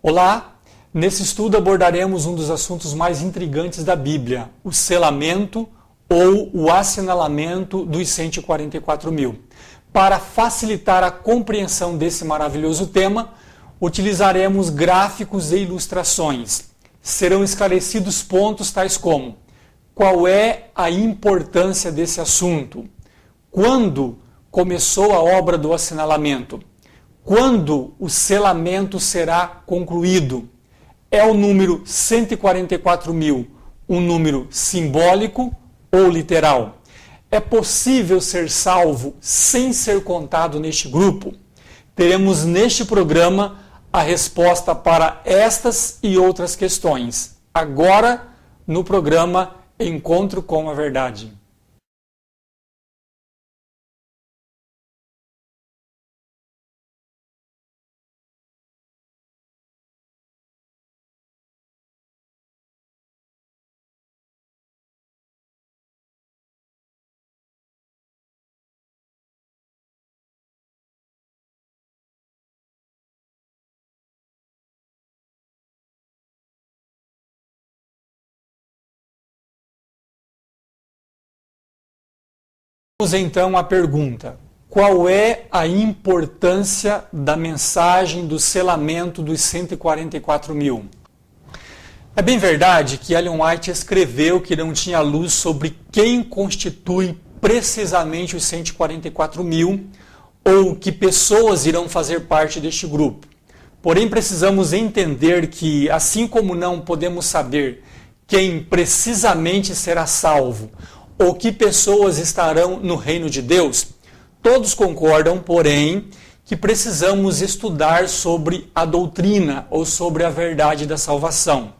Olá! Nesse estudo abordaremos um dos assuntos mais intrigantes da Bíblia, o selamento ou o assinalamento dos 144 mil. Para facilitar a compreensão desse maravilhoso tema, utilizaremos gráficos e ilustrações. Serão esclarecidos pontos tais como: qual é a importância desse assunto? Quando começou a obra do assinalamento? Quando o selamento será concluído? É o número 144 mil um número simbólico ou literal? É possível ser salvo sem ser contado neste grupo? Teremos neste programa a resposta para estas e outras questões, agora no programa Encontro com a Verdade. Vamos então à pergunta: qual é a importância da mensagem do selamento dos 144 mil? É bem verdade que Ellen White escreveu que não tinha luz sobre quem constitui precisamente os 144 mil ou que pessoas irão fazer parte deste grupo. Porém, precisamos entender que, assim como não podemos saber quem precisamente será salvo ou que pessoas estarão no reino de Deus, todos concordam, porém, que precisamos estudar sobre a doutrina ou sobre a verdade da salvação.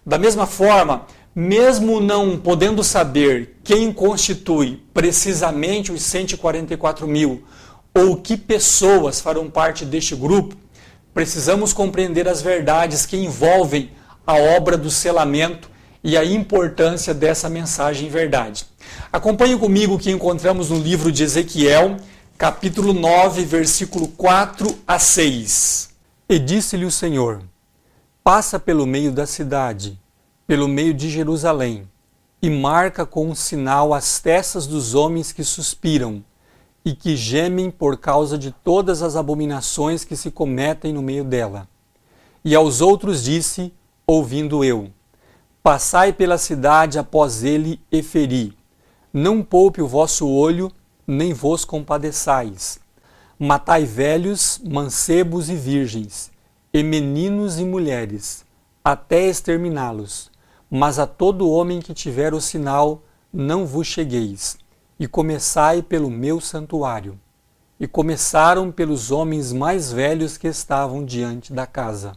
Da mesma forma, mesmo não podendo saber quem constitui precisamente os 144 mil ou que pessoas farão parte deste grupo, precisamos compreender as verdades que envolvem a obra do selamento e a importância dessa mensagem verdade. Acompanhe comigo o que encontramos no livro de Ezequiel, capítulo 9, versículo 4 a 6. E disse-lhe o Senhor: passa pelo meio da cidade, pelo meio de Jerusalém, e marca com um sinal as testas dos homens que suspiram e que gemem por causa de todas as abominações que se cometem no meio dela. E aos outros disse, ouvindo eu: passai pela cidade após ele e feri. Não poupe o vosso olho, nem vos compadeçais. Matai velhos, mancebos e virgens, e meninos e mulheres, até exterminá-los. Mas a todo homem que tiver o sinal, não vos chegueis. E começai pelo meu santuário. E começaram pelos homens mais velhos que estavam diante da casa.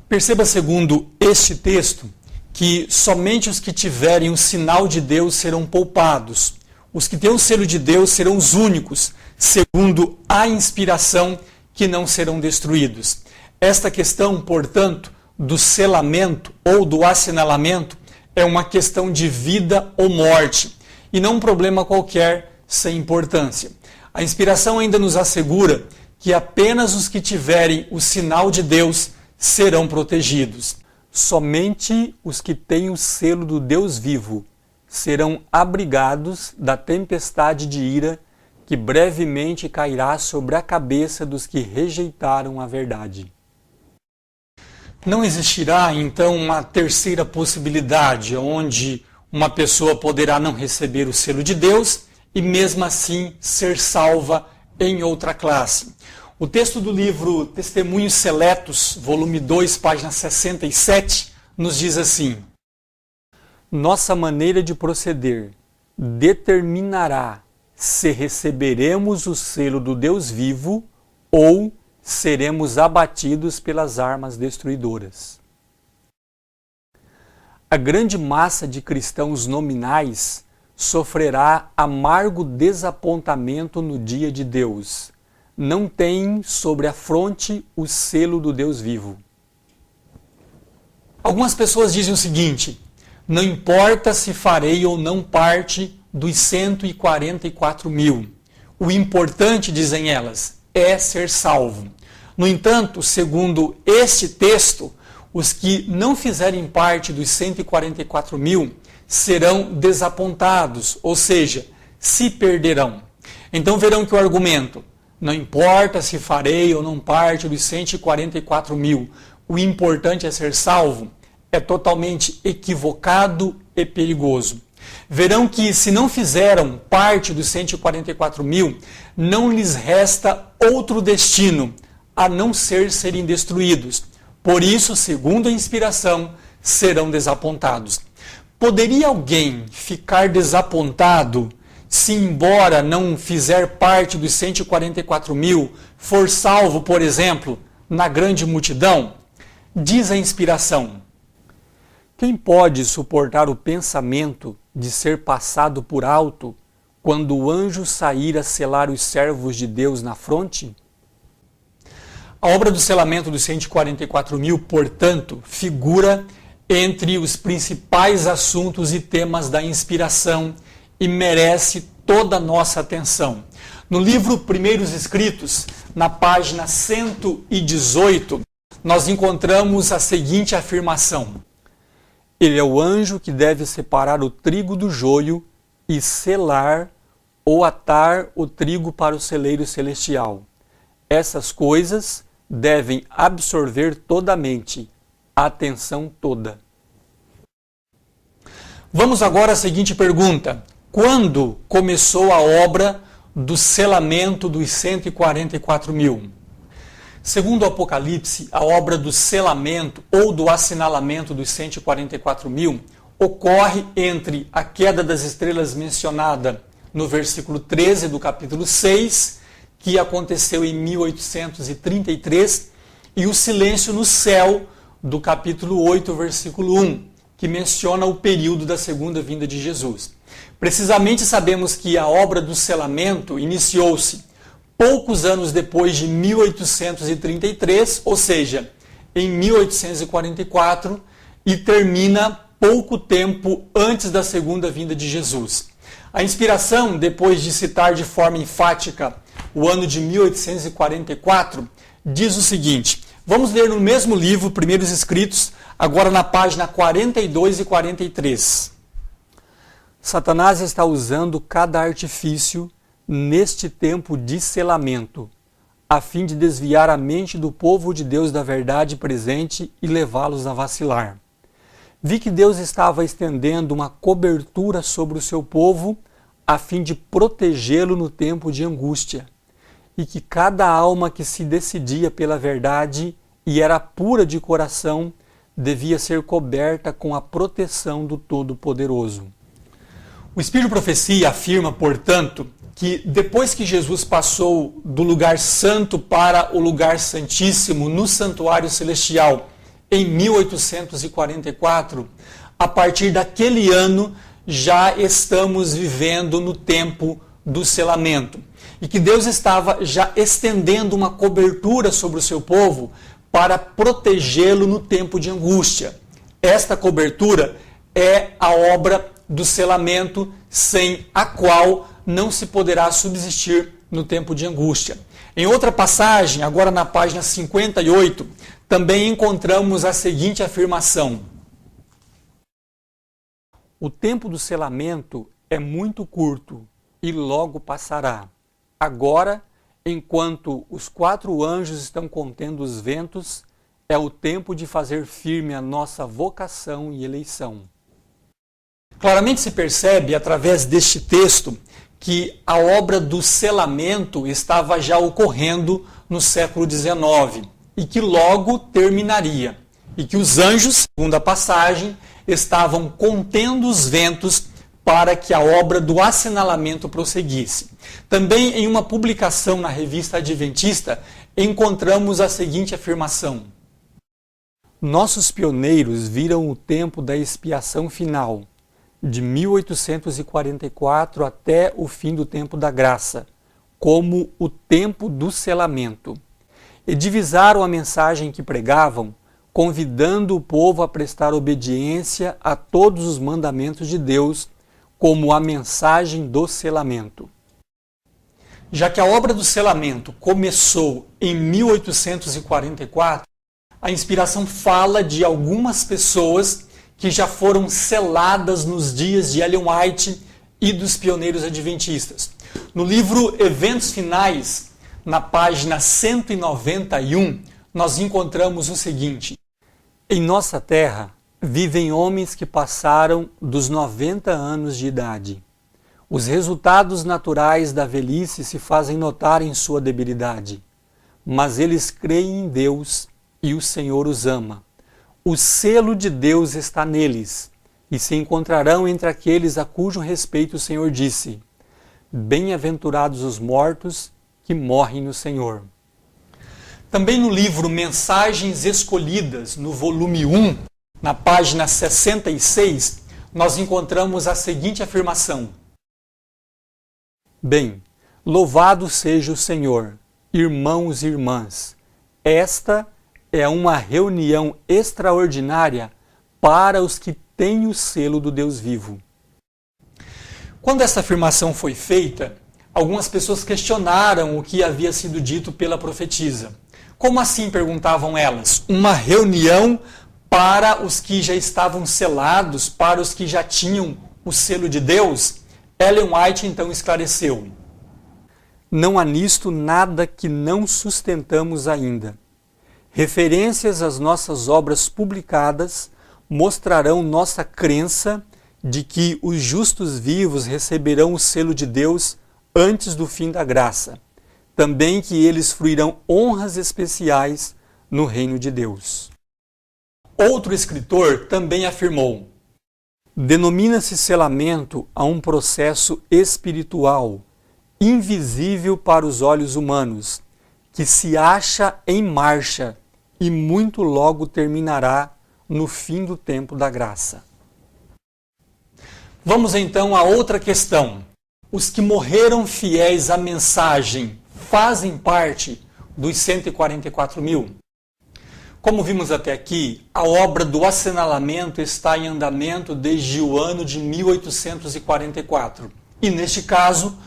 Perceba, segundo este texto, que somente os que tiverem o sinal de Deus serão poupados. Os que têm o selo de Deus serão os únicos, segundo a inspiração, que não serão destruídos. Esta questão, portanto, do selamento ou do assinalamento é uma questão de vida ou morte, e não um problema qualquer sem importância. A inspiração ainda nos assegura que apenas os que tiverem o sinal de Deus serão protegidos. Somente os que têm o selo do Deus vivo serão abrigados da tempestade de ira que brevemente cairá sobre a cabeça dos que rejeitaram a verdade. Não existirá, então, uma terceira possibilidade, onde uma pessoa poderá não receber o selo de Deus e, mesmo assim, ser salva em outra classe. O texto do livro Testemunhos Seletos, volume 2, página 67, nos diz assim: nossa maneira de proceder determinará se receberemos o selo do Deus vivo ou seremos abatidos pelas armas destruidoras. A grande massa de cristãos nominais sofrerá amargo desapontamento no dia de Deus. Não tem sobre a fronte o selo do Deus vivo. Algumas pessoas dizem o seguinte: não importa se farei ou não parte dos 144 mil. O importante, dizem elas, é ser salvo. No entanto, segundo este texto, os que não fizerem parte dos 144 mil serão desapontados, ou seja, se perderão. Então verão que o argumento, não importa se farei ou não parte dos 144 mil, o importante é ser salvo, é totalmente equivocado e perigoso. Verão que se não fizeram parte dos 144 mil, não lhes resta outro destino, a não ser serem destruídos. Por isso, segundo a inspiração, serão desapontados. Poderia alguém ficar desapontado se, embora não fizer parte dos 144 mil, for salvo, por exemplo, na grande multidão? Diz a inspiração: quem pode suportar o pensamento de ser passado por alto quando o anjo sair a selar os servos de Deus na fronte? A obra do selamento dos 144 mil, portanto, figura entre os principais assuntos e temas da inspiração e merece toda a nossa atenção. No livro Primeiros Escritos, na página 118, nós encontramos a seguinte afirmação: ele é o anjo que deve separar o trigo do joio e selar ou atar o trigo para o celeiro celestial. Essas coisas devem absorver toda a mente, a atenção toda. Vamos agora à seguinte pergunta: quando começou a obra do selamento dos 144 mil? Segundo o Apocalipse, a obra do selamento ou do assinalamento dos 144 mil ocorre entre a queda das estrelas mencionada no versículo 13 do capítulo 6, que aconteceu em 1833, e o silêncio no céu do capítulo 8, versículo 1, que menciona o período da segunda vinda de Jesus. Precisamente sabemos que a obra do selamento iniciou-se poucos anos depois de 1833, ou seja, em 1844, e termina pouco tempo antes da segunda vinda de Jesus. A inspiração, depois de citar de forma enfática o ano de 1844, diz o seguinte: vamos ler no mesmo livro, Primeiros Escritos, agora na página 42 e 43. Satanás está usando cada artifício neste tempo de selamento, a fim de desviar a mente do povo de Deus da verdade presente e levá-los a vacilar. Vi que Deus estava estendendo uma cobertura sobre o seu povo, a fim de protegê-lo no tempo de angústia, e que cada alma que se decidia pela verdade e era pura de coração devia ser coberta com a proteção do Todo-Poderoso. O Espírito de Profecia afirma, portanto, que depois que Jesus passou do lugar santo para o lugar santíssimo no santuário celestial em 1844, a partir daquele ano já estamos vivendo no tempo do selamento. E que Deus estava já estendendo uma cobertura sobre o seu povo para protegê-lo no tempo de angústia. Esta cobertura é a obra do selamento, sem a qual não se poderá subsistir no tempo de angústia. Em outra passagem, agora na página 58, também encontramos a seguinte afirmação: o tempo do selamento é muito curto e logo passará. Agora, enquanto os 4 anjos estão contendo os ventos, é o tempo de fazer firme a nossa vocação e eleição. Claramente se percebe, através deste texto, que a obra do selamento estava já ocorrendo no século XIX e que logo terminaria. E que os anjos, segundo a passagem, estavam contendo os ventos para que a obra do assinalamento prosseguisse. Também em uma publicação na revista Adventista, encontramos a seguinte afirmação: nossos pioneiros viram o tempo da expiação final, de 1844 até o fim do tempo da graça, como o tempo do selamento, e divisaram a mensagem que pregavam, convidando o povo a prestar obediência a todos os mandamentos de Deus, como a mensagem do selamento. já que a obra do selamento começou em 1844, a inspiração fala de algumas pessoas que já foram seladas nos dias de Ellen White e dos pioneiros adventistas. No livro Eventos Finais, na página 191, nós encontramos o seguinte: em nossa terra vivem homens que passaram dos 90 anos de idade. Os resultados naturais da velhice se fazem notar em sua debilidade, mas eles creem em Deus e o Senhor os ama. O selo de Deus está neles, e se encontrarão entre aqueles a cujo respeito o Senhor disse: bem-aventurados os mortos que morrem no Senhor. Também no livro Mensagens Escolhidas, no volume 1, na página 66, nós encontramos a seguinte afirmação: bem, louvado seja o Senhor, irmãos e irmãs. Esta é uma reunião extraordinária para os que têm o selo do Deus vivo. Quando essa afirmação foi feita, algumas pessoas questionaram o que havia sido dito pela profetisa. Como assim, perguntavam elas? Uma reunião para os que já estavam selados, para os que já tinham o selo de Deus? Ellen White então esclareceu: não há nisto nada que não sustentamos ainda. Referências às nossas obras publicadas mostrarão nossa crença de que os justos vivos receberão o selo de Deus antes do fim da graça. Também que eles fruirão honras especiais no reino de Deus. Outro escritor também afirmou: denomina-se selamento a um processo espiritual, invisível para os olhos humanos, que se acha em marcha e muito logo terminará no fim do tempo da graça. Vamos então a outra questão. Os que morreram fiéis à mensagem fazem parte dos 144 mil? Como vimos até aqui, a obra do assinalamento está em andamento desde o ano de 1844. E neste caso,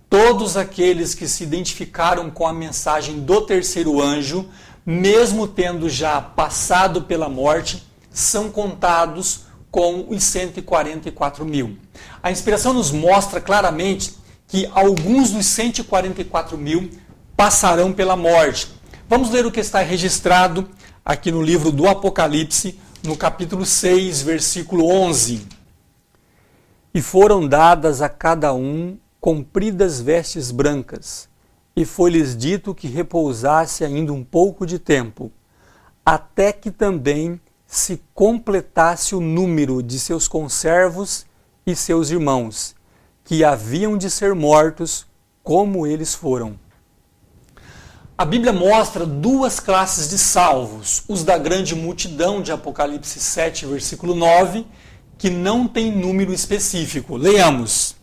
todos aqueles que se identificaram com a mensagem do terceiro anjo, mesmo tendo já passado pela morte, são contados com os 144 mil. A inspiração nos mostra claramente que alguns dos 144 mil passarão pela morte. Vamos ler o que está registrado aqui no livro do Apocalipse, no capítulo 6, versículo 11. E foram dadas a cada um compridas vestes brancas, e foi-lhes dito que repousasse ainda um pouco de tempo, até que também se completasse o número de seus conservos e seus irmãos, que haviam de ser mortos como eles foram. A Bíblia mostra duas classes de salvos, os da grande multidão de Apocalipse 7, versículo 9, que não tem número específico. Leiamos.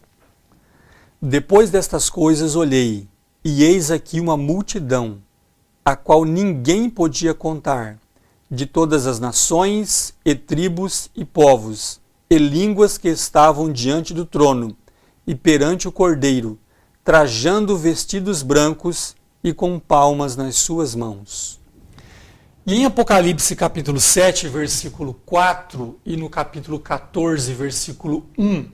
Depois destas coisas olhei, e eis aqui uma multidão, a qual ninguém podia contar, de todas as nações, e tribos, e povos, e línguas que estavam diante do trono, e perante o Cordeiro, trajando vestidos brancos e com palmas nas suas mãos. E em Apocalipse capítulo 7, versículo 4, e no capítulo 14, versículo 1,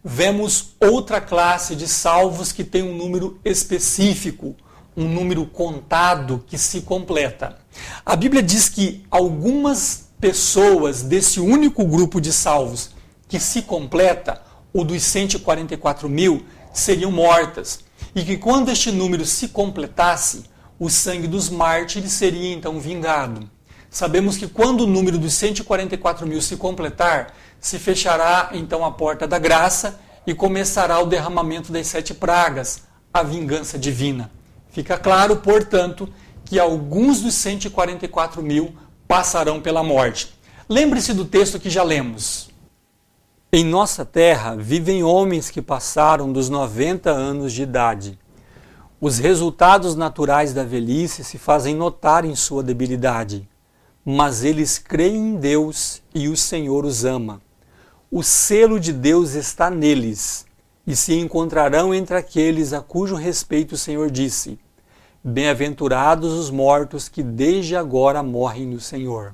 vemos outra classe de salvos que tem um número específico, um número contado que se completa. A Bíblia diz que algumas pessoas desse único grupo de salvos que se completa, o dos 144 mil, seriam mortas. E que quando este número se completasse, o sangue dos mártires seria então vingado. Sabemos que quando o número dos 144 mil se completar, se fechará então a porta da graça e começará o derramamento das 7 pragas, a vingança divina. Fica claro, portanto, que alguns dos 144 mil passarão pela morte. Lembre-se do texto que já lemos. Em nossa terra vivem homens que passaram dos 90 anos de idade. Os resultados naturais da velhice se fazem notar em sua debilidade, mas eles creem em Deus e o Senhor os ama. O selo de Deus está neles, e se encontrarão entre aqueles a cujo respeito o Senhor disse: bem-aventurados os mortos que desde agora morrem no Senhor.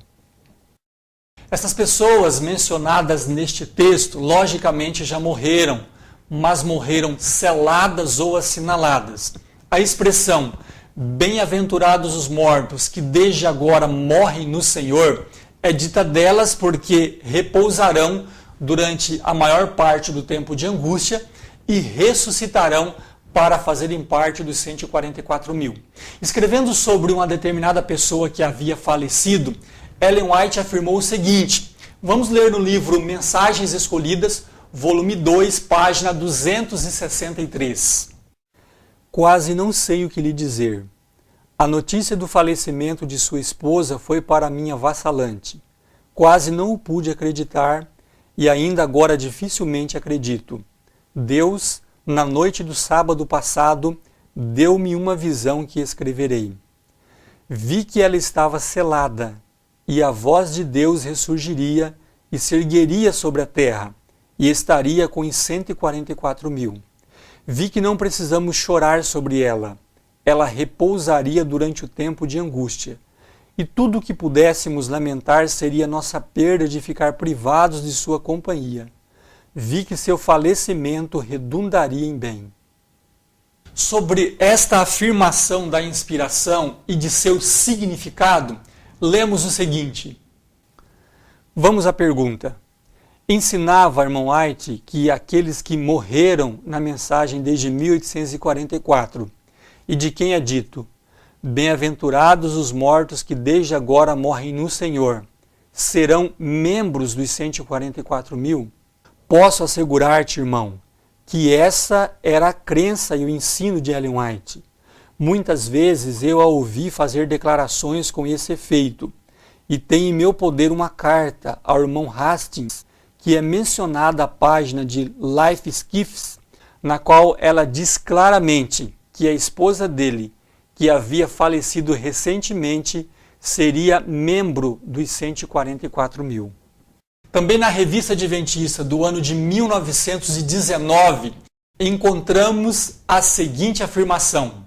Essas pessoas mencionadas neste texto, logicamente já morreram, mas morreram seladas ou assinaladas. A expressão bem-aventurados os mortos que desde agora morrem no Senhor é dita delas porque repousarão durante a maior parte do tempo de angústia e ressuscitarão para fazerem parte dos 144 mil. Escrevendo sobre uma determinada pessoa que havia falecido, Ellen White afirmou o seguinte: vamos ler no livro Mensagens Escolhidas, volume 2, página 263. Quase não sei o que lhe dizer. A notícia do falecimento de sua esposa foi para mim avassalante. Quase não o pude acreditar e ainda agora dificilmente acredito. Deus, na noite do sábado passado, deu-me uma visão que escreverei. Vi que ela estava selada, e a voz de Deus ressurgiria e se ergueria sobre a terra, e estaria com os 144 mil. Vi que não precisamos chorar sobre ela. Ela repousaria durante o tempo de angústia. E tudo o que pudéssemos lamentar seria nossa perda de ficar privados de sua companhia. Vi que seu falecimento redundaria em bem. Sobre esta afirmação da inspiração e de seu significado, lemos o seguinte. Vamos à pergunta. Ensinava irmão White que aqueles que morreram na mensagem desde 1844, e de quem é dito, bem-aventurados os mortos que desde agora morrem no Senhor, serão membros dos 144 mil? Posso assegurar-te, irmão, que essa era a crença e o ensino de Ellen White. Muitas vezes eu a ouvi fazer declarações com esse efeito, e tem em meu poder uma carta ao irmão Hastings, que é mencionada a página de Life Skiffs, na qual ela diz claramente que a esposa dele, que havia falecido recentemente, seria membro dos 144 mil. Também na Revista Adventista do ano de 1919, encontramos a seguinte afirmação.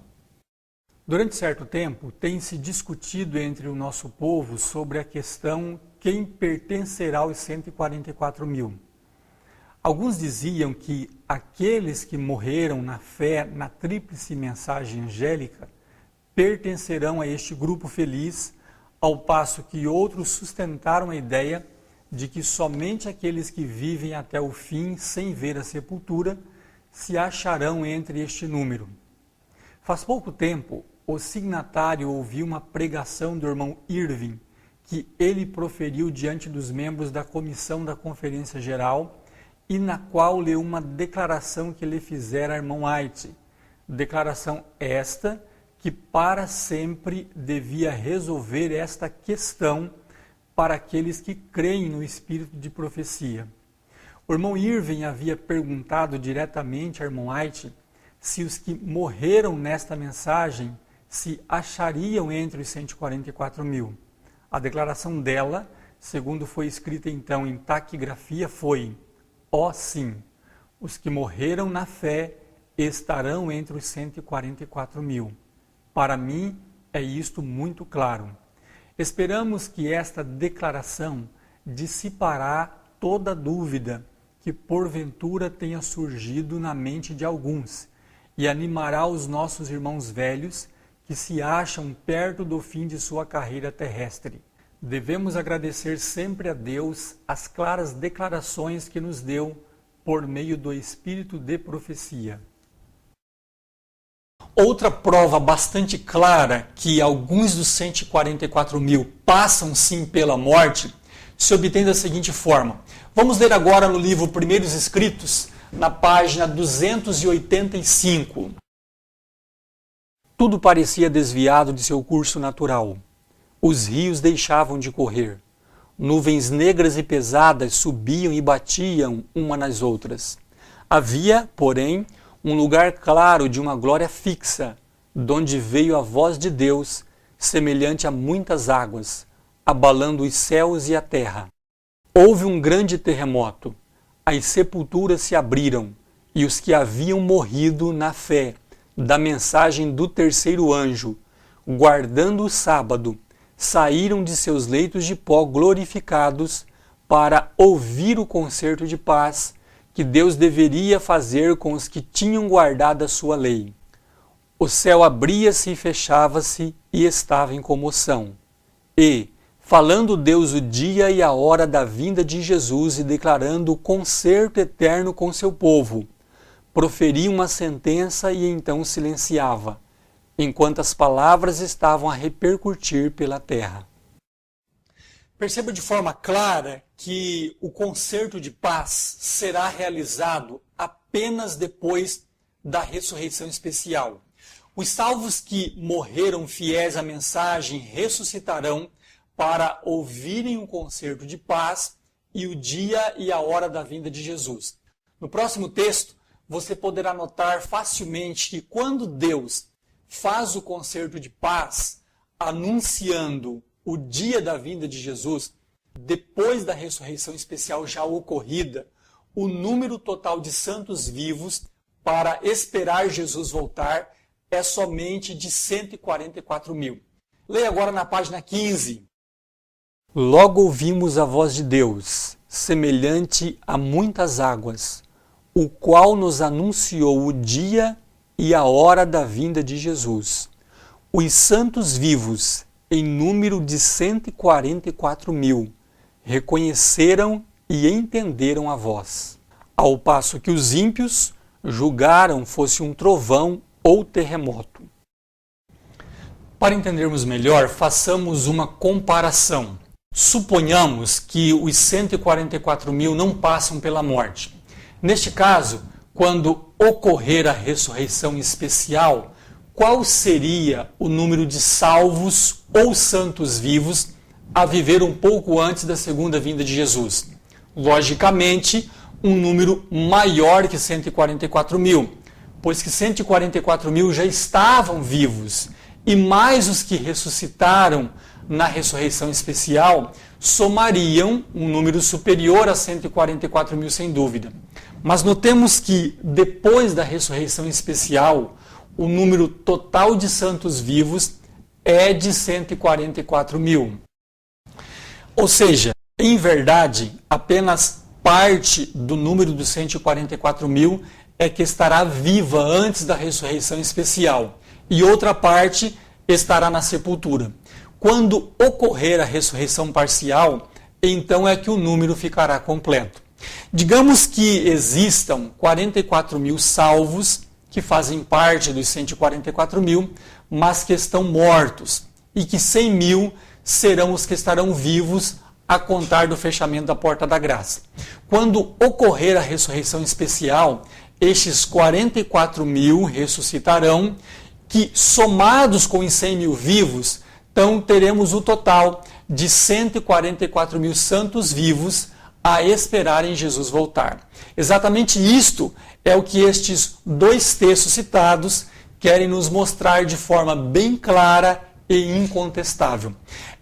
Durante certo tempo, tem se discutido entre o nosso povo sobre a questão quem pertencerá aos 144 mil. Alguns diziam que aqueles que morreram na fé na tríplice mensagem angélica pertencerão a este grupo feliz, ao passo que outros sustentaram a ideia de que somente aqueles que vivem até o fim sem ver a sepultura se acharão entre este número. Faz pouco tempo, o signatário ouviu uma pregação do irmão Irving, que ele proferiu diante dos membros da comissão da Conferência Geral e na qual leu uma declaração que lhe fizera a irmão White. Declaração esta que para sempre devia resolver esta questão para aqueles que creem no espírito de profecia. O irmão Irving havia perguntado diretamente ao irmão White se os que morreram nesta mensagem se achariam entre os 144 mil. A declaração dela, segundo foi escrita então em taquigrafia, foi: ó sim, os que morreram na fé estarão entre os 144 mil. Para mim é isto muito claro. Esperamos que esta declaração dissipará toda dúvida que porventura tenha surgido na mente de alguns e animará os nossos irmãos velhos que se acham perto do fim de sua carreira terrestre. Devemos agradecer sempre a Deus as claras declarações que nos deu por meio do Espírito de profecia. Outra prova bastante clara que alguns dos 144 mil passam sim pela morte se obtém da seguinte forma. Vamos ler agora no livro Primeiros Escritos, na página 285. Tudo parecia desviado de seu curso natural. Os rios deixavam de correr. Nuvens negras e pesadas subiam e batiam uma nas outras. Havia, porém, um lugar claro de uma glória fixa, donde veio a voz de Deus, semelhante a muitas águas, abalando os céus e a terra. Houve um grande terremoto. As sepulturas se abriram, e os que haviam morrido na fé da mensagem do terceiro anjo, guardando o sábado, saíram de seus leitos de pó glorificados para ouvir o concerto de paz que Deus deveria fazer com os que tinham guardado a sua lei. O céu abria-se e fechava-se e estava em comoção. E, falando Deus o dia e a hora da vinda de Jesus e declarando o concerto eterno com seu povo, proferia uma sentença e então silenciava, enquanto as palavras estavam a repercutir pela terra. Perceba de forma clara que o concerto de paz será realizado apenas depois da ressurreição especial. Os salvos que morreram fiéis à mensagem ressuscitarão para ouvirem o concerto de paz e o dia e a hora da vinda de Jesus. No próximo texto, você poderá notar facilmente que quando Deus faz o concerto de paz, anunciando o dia da vinda de Jesus, depois da ressurreição especial já ocorrida, o número total de santos vivos para esperar Jesus voltar é somente de 144.000. Leia agora na página 15. Logo ouvimos a voz de Deus, semelhante a muitas águas, o qual nos anunciou o dia e a hora da vinda de Jesus. Os santos vivos, em número de 144.000, reconheceram e entenderam a voz, ao passo que os ímpios julgaram fosse um trovão ou terremoto. Para entendermos melhor, façamos uma comparação. Suponhamos que os 144.000 não passam pela morte. Neste caso, quando ocorrer a ressurreição especial, qual seria o número de salvos ou santos vivos a viver um pouco antes da segunda vinda de Jesus? Logicamente, um número maior que 144.000, pois que 144.000 já estavam vivos, e mais os que ressuscitaram na ressurreição especial somariam um número superior a 144.000 sem dúvida. Mas notemos que depois da ressurreição especial, o número total de santos vivos é de 144.000. Ou seja, em verdade, apenas parte do número dos 144.000 é que estará viva antes da ressurreição especial, e outra parte estará na sepultura. Quando ocorrer a ressurreição parcial, então é que o número ficará completo. Digamos que existam 44.000 salvos que fazem parte dos 144.000, mas que estão mortos, e que 100.000 serão os que estarão vivos a contar do fechamento da porta da graça. Quando ocorrer a ressurreição especial, estes 44.000 ressuscitarão, que somados com os 100.000 vivos, então teremos o total de 144.000 santos vivos a esperarem Jesus voltar. Exatamente isto é o que estes dois textos citados querem nos mostrar de forma bem clara e incontestável.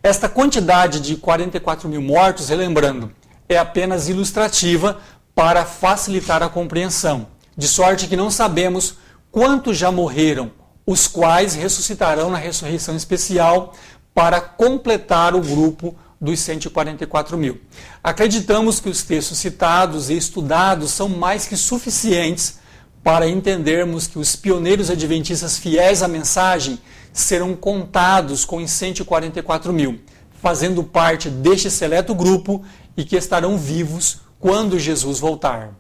Esta quantidade de 44.000 mortos, relembrando, é apenas ilustrativa para facilitar a compreensão, de sorte que não sabemos quantos já morreram, os quais ressuscitarão na ressurreição especial para completar o grupo dos 144.000. Acreditamos que os textos citados e estudados são mais que suficientes para entendermos que os pioneiros adventistas fiéis à mensagem serão contados com os 144.000, fazendo parte deste seleto grupo e que estarão vivos quando Jesus voltar.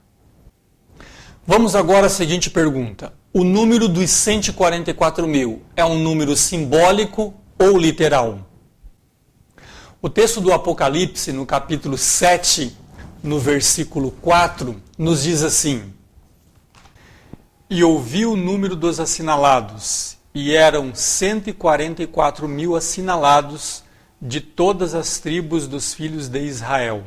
Vamos agora à seguinte pergunta. O número dos 144.000 é um número simbólico ou literal? O texto do Apocalipse, no capítulo 7, no versículo 4, nos diz assim: E ouvi o número dos assinalados, e eram 144.000 assinalados de todas as tribos dos filhos de Israel.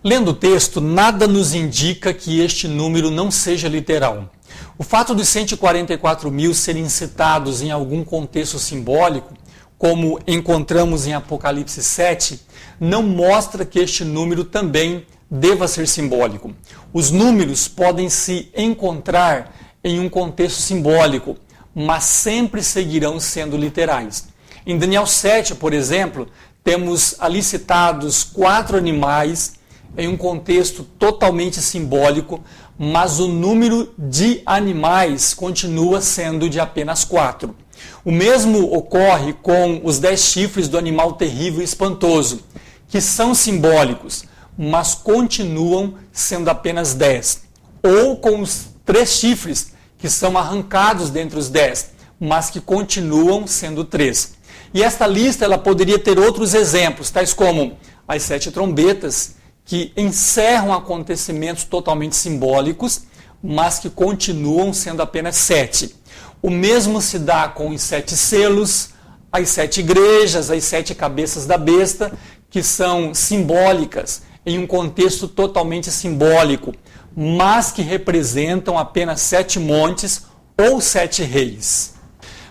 Lendo o texto, nada nos indica que este número não seja literal. O fato dos 144.000 serem citados em algum contexto simbólico, como encontramos em Apocalipse 7, não mostra que este número também deva ser simbólico. Os números podem se encontrar em um contexto simbólico, mas sempre seguirão sendo literais. Em Daniel 7, por exemplo, temos ali citados 4 animais em um contexto totalmente simbólico, mas o número de animais continua sendo de apenas 4. O mesmo ocorre com os 10 chifres do animal terrível e espantoso, que são simbólicos, mas continuam sendo apenas 10. Ou com os 3 chifres, que são arrancados dentre os 10, mas que continuam sendo 3. E esta lista ela poderia ter outros exemplos, tais como as 7 trombetas, que encerram acontecimentos totalmente simbólicos, mas que continuam sendo apenas 7. O mesmo se dá com os 7 selos, as 7 igrejas, as 7 cabeças da besta, que são simbólicas, em um contexto totalmente simbólico, mas que representam apenas 7 montes ou 7 reis.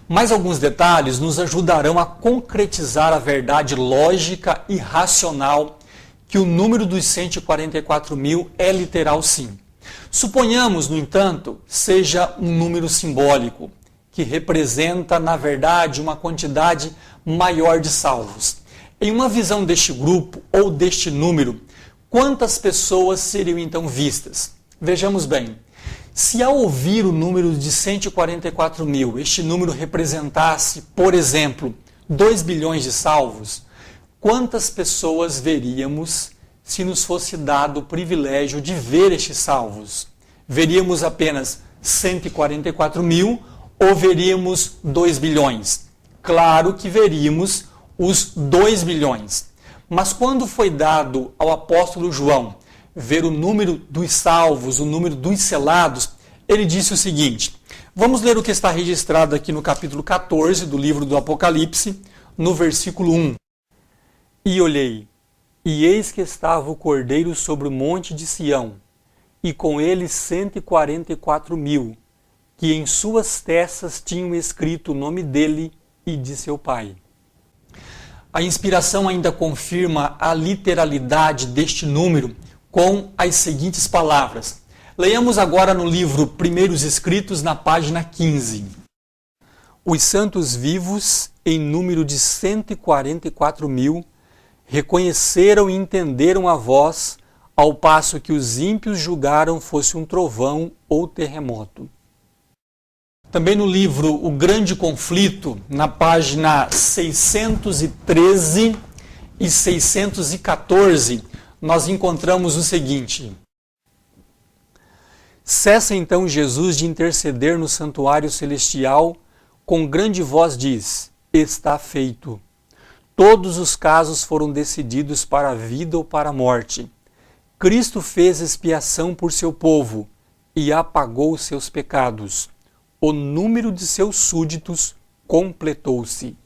Mais alguns detalhes nos ajudarão a concretizar a verdade lógica e racional que o número dos 144.000 é literal sim. Suponhamos, no entanto, seja um número simbólico, que representa, na verdade, uma quantidade maior de salvos. Em uma visão deste grupo ou deste número, quantas pessoas seriam então vistas? Vejamos bem, se ao ouvir o número de 144.000, este número representasse, por exemplo, 2 bilhões de salvos, quantas pessoas veríamos se nos fosse dado o privilégio de ver estes salvos? Veríamos apenas 144.000 ou veríamos 2 bilhões? Claro que veríamos os 2 bilhões. Mas quando foi dado ao apóstolo João ver o número dos salvos, o número dos selados, ele disse o seguinte: vamos ler o que está registrado aqui no capítulo 14 do livro do Apocalipse, no versículo 1. E olhei, e eis que estava o Cordeiro sobre o monte de Sião, e com ele 144.000, que em suas testas tinham escrito o nome dele e de seu pai. A inspiração ainda confirma a literalidade deste número com as seguintes palavras. Leiamos agora no livro Primeiros Escritos, na página 15. Os santos vivos, em número de 144.000, reconheceram e entenderam a voz, ao passo que os ímpios julgaram fosse um trovão ou terremoto. Também no livro O Grande Conflito, na página 613 e 614, nós encontramos o seguinte: cessa então Jesus de interceder no santuário celestial, com grande voz diz: está feito. Todos os casos foram decididos para a vida ou para a morte. Cristo fez expiação por seu povo e apagou os seus pecados. O número de seus súditos completou-se.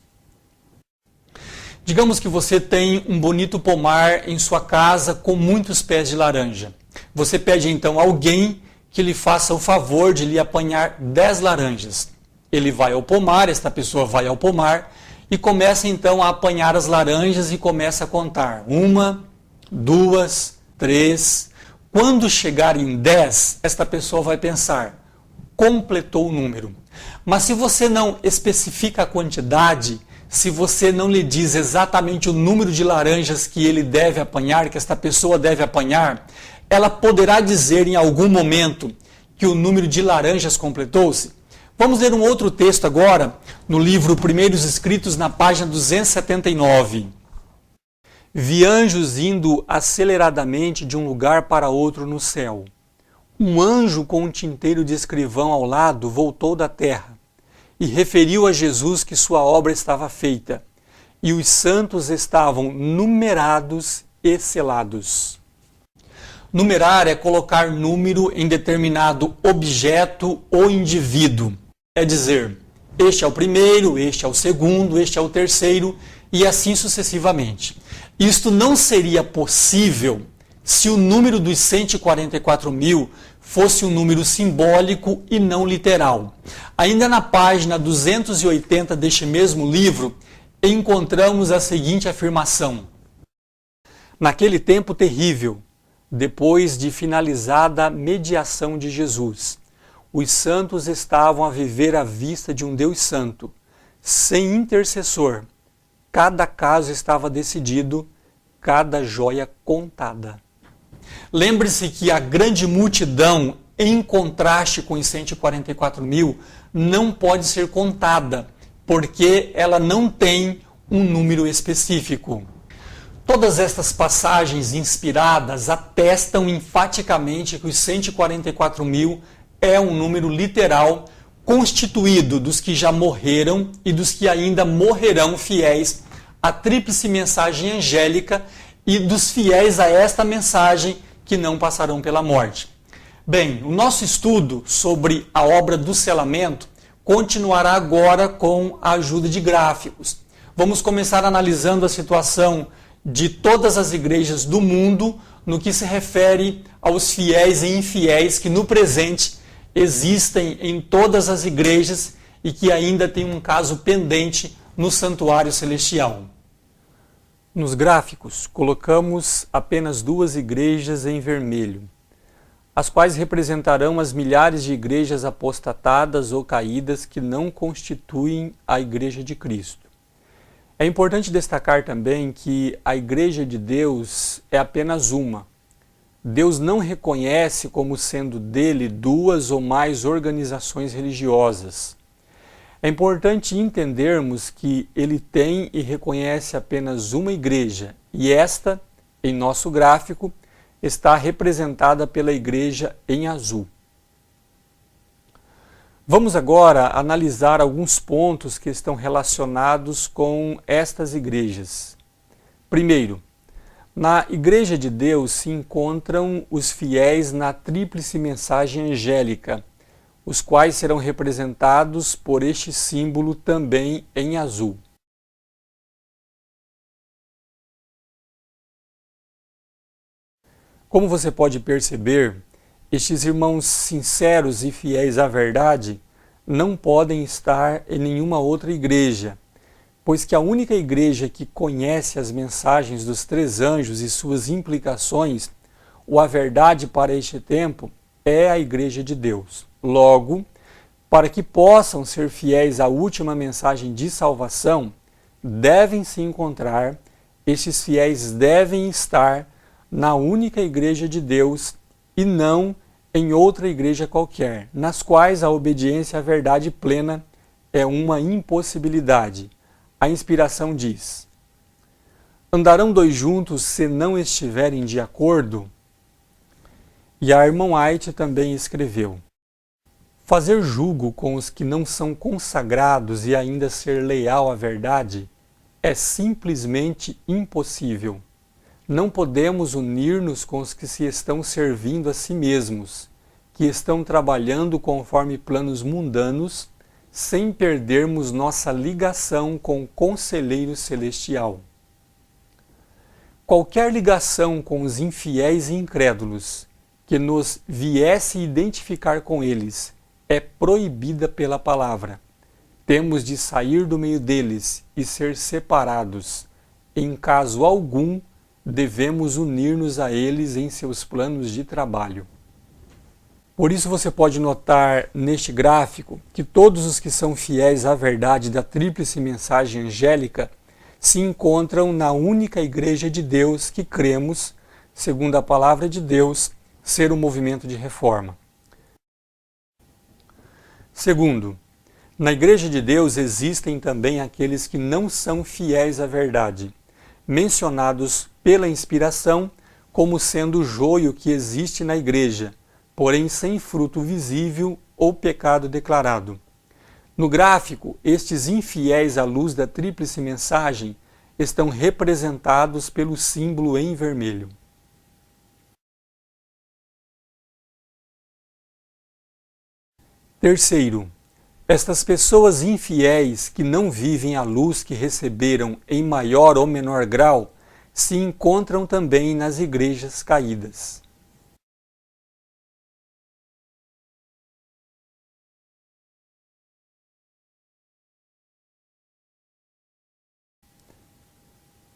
Digamos que você tem um bonito pomar em sua casa com muitos pés de laranja. Você pede então a alguém que lhe faça o favor de lhe apanhar 10 laranjas. Ele vai ao pomar, esta pessoa vai ao pomar e começa então a apanhar as laranjas e começa a contar. 1, 2, 3. Quando chegar em 10, esta pessoa vai pensar: completou o número. Mas se você não especifica a quantidade, se você não lhe diz exatamente o número de laranjas que ele deve apanhar, que esta pessoa deve apanhar, ela poderá dizer em algum momento que o número de laranjas completou-se. Vamos ler um outro texto agora, no livro Primeiros Escritos, na página 279. Vi anjos indo aceleradamente de um lugar para outro no céu. Um anjo com um tinteiro de escrivão ao lado voltou da terra e referiu a Jesus que sua obra estava feita, e os santos estavam numerados e selados. Numerar é colocar número em determinado objeto ou indivíduo. É dizer, este é o primeiro, este é o segundo, este é o terceiro, e assim sucessivamente. Isto não seria possível se o número dos 144.000 fosse um número simbólico e não literal. Ainda na página 280 deste mesmo livro, encontramos a seguinte afirmação: naquele tempo terrível, depois de finalizada a mediação de Jesus, os santos estavam a viver à vista de um Deus santo, sem intercessor. Cada caso estava decidido, cada joia contada. Lembre-se que a grande multidão, em contraste com os 144.000, não pode ser contada, porque ela não tem um número específico. Todas estas passagens inspiradas atestam enfaticamente que os 144.000 é um número literal constituído dos que já morreram e dos que ainda morrerão fiéis à tríplice mensagem angélica e dos fiéis a esta mensagem que não passarão pela morte. Bem, o nosso estudo sobre a obra do selamento continuará agora com a ajuda de gráficos. Vamos começar analisando a situação de todas as igrejas do mundo no que se refere aos fiéis e infiéis que no presente existem em todas as igrejas e que ainda tem um caso pendente no santuário celestial. Nos gráficos, colocamos apenas duas igrejas em vermelho, as quais representarão as milhares de igrejas apostatadas ou caídas que não constituem a Igreja de Cristo. É importante destacar também que a Igreja de Deus é apenas uma. Deus não reconhece como sendo dele duas ou mais organizações religiosas. É importante entendermos que ele tem e reconhece apenas uma igreja, e esta, em nosso gráfico, está representada pela igreja em azul. Vamos agora analisar alguns pontos que estão relacionados com estas igrejas. Primeiro, na Igreja de Deus se encontram os fiéis na tríplice mensagem angélica, os quais serão representados por este símbolo também em azul. Como você pode perceber, estes irmãos sinceros e fiéis à verdade não podem estar em nenhuma outra igreja, pois que a única igreja que conhece as mensagens dos três anjos e suas implicações, ou a verdade para este tempo, é a Igreja de Deus. Logo, para que possam ser fiéis à última mensagem de salvação, devem se encontrar, estes fiéis devem estar na única Igreja de Deus e não em outra igreja qualquer, nas quais a obediência à verdade plena é uma impossibilidade. A inspiração diz: andarão dois juntos se não estiverem de acordo? E a irmã White também escreveu: fazer julgo com os que não são consagrados e ainda ser leal à verdade é simplesmente impossível. Não podemos unir-nos com os que se estão servindo a si mesmos, que estão trabalhando conforme planos mundanos, sem perdermos nossa ligação com o Conselheiro Celestial. Qualquer ligação com os infiéis e incrédulos que nos viesse identificar com eles é proibida pela palavra. Temos de sair do meio deles e ser separados. Em caso algum, devemos unir-nos a eles em seus planos de trabalho. Por isso você pode notar neste gráfico que todos os que são fiéis à verdade da tríplice mensagem angélica se encontram na única Igreja de Deus que cremos, segundo a palavra de Deus, ser um movimento de reforma. Segundo, na Igreja de Deus existem também aqueles que não são fiéis à verdade, mencionados pela inspiração como sendo o joio que existe na igreja, porém sem fruto visível ou pecado declarado. No gráfico, estes infiéis à luz da tríplice mensagem estão representados pelo símbolo em vermelho. Terceiro, estas pessoas infiéis que não vivem a luz que receberam em maior ou menor grau se encontram também nas igrejas caídas.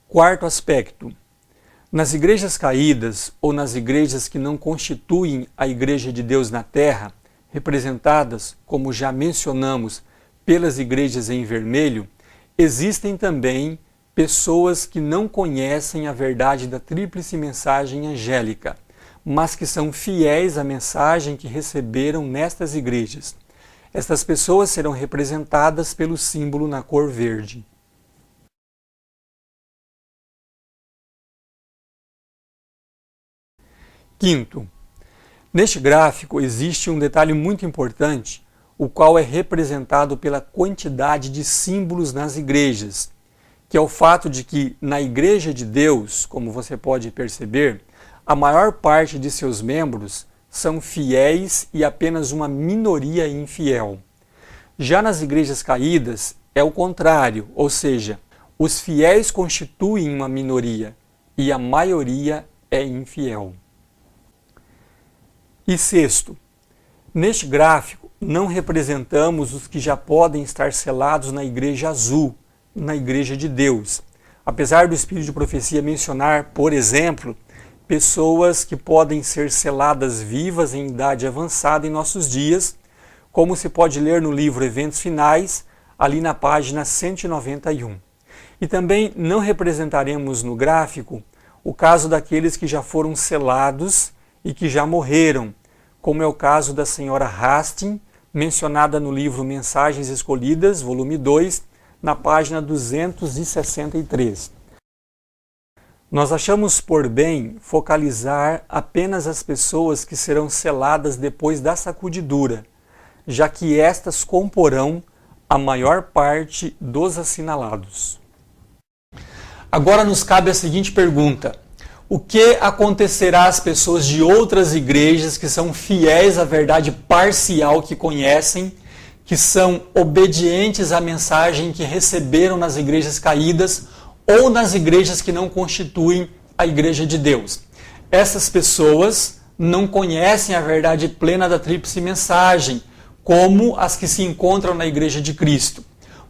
Quarto aspecto. Nas igrejas caídas ou nas igrejas que não constituem a Igreja de Deus na Terra, representadas, como já mencionamos, pelas igrejas em vermelho, existem também pessoas que não conhecem a verdade da tríplice mensagem angélica, mas que são fiéis à mensagem que receberam nestas igrejas. Estas pessoas serão representadas pelo símbolo na cor verde. Quinto, neste gráfico existe um detalhe muito importante, o qual é representado pela quantidade de símbolos nas igrejas, que é o fato de que na Igreja de Deus, como você pode perceber, a maior parte de seus membros são fiéis e apenas uma minoria infiel. Já nas igrejas caídas é o contrário, ou seja, os fiéis constituem uma minoria e a maioria é infiel. E sexto, neste gráfico não representamos os que já podem estar selados na Igreja Azul, na Igreja de Deus. Apesar do Espírito de Profecia mencionar, por exemplo, pessoas que podem ser seladas vivas em idade avançada em nossos dias, como se pode ler no livro Eventos Finais, ali na página 191. E também não representaremos no gráfico o caso daqueles que já foram selados e que já morreram, como é o caso da senhora Hastings, mencionada no livro Mensagens Escolhidas, volume 2, na página 263. Nós achamos por bem focalizar apenas as pessoas que serão seladas depois da sacudidura, já que estas comporão a maior parte dos assinalados. Agora nos cabe a seguinte pergunta: o que acontecerá às pessoas de outras igrejas que são fiéis à verdade parcial que conhecem, que são obedientes à mensagem que receberam nas igrejas caídas ou nas igrejas que não constituem a Igreja de Deus? Essas pessoas não conhecem a verdade plena da tríplice mensagem, como as que se encontram na Igreja de Cristo.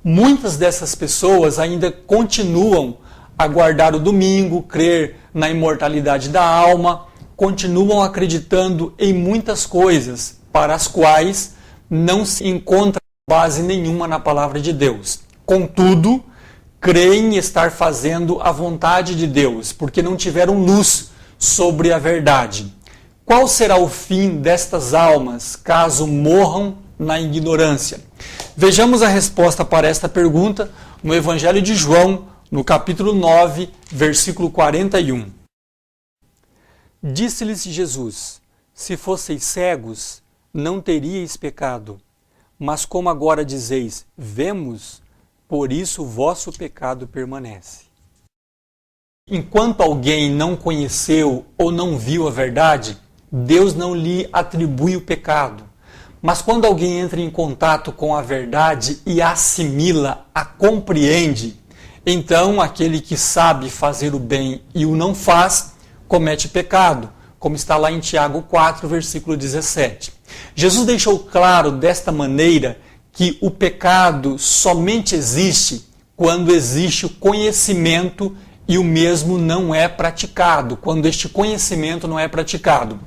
Muitas dessas pessoas ainda continuam a guardar o domingo, crer na imortalidade da alma, continuam acreditando em muitas coisas para as quais não se encontra base nenhuma na palavra de Deus. Contudo, creem estar fazendo a vontade de Deus, porque não tiveram luz sobre a verdade. Qual será o fim destas almas, caso morram na ignorância? Vejamos a resposta para esta pergunta no Evangelho de João, no capítulo 9, versículo 41. Disse-lhes Jesus: se fosseis cegos, não teríeis pecado, mas como agora dizeis, vemos, por isso o vosso pecado permanece. Enquanto alguém não conheceu ou não viu a verdade, Deus não lhe atribui o pecado. Mas quando alguém entra em contato com a verdade e a assimila, a compreende, então aquele que sabe fazer o bem e o não faz, comete pecado, como está lá em Tiago 4, versículo 17. Jesus deixou claro desta maneira que o pecado somente existe quando existe o conhecimento e o mesmo não é praticado, quando este conhecimento não é praticado.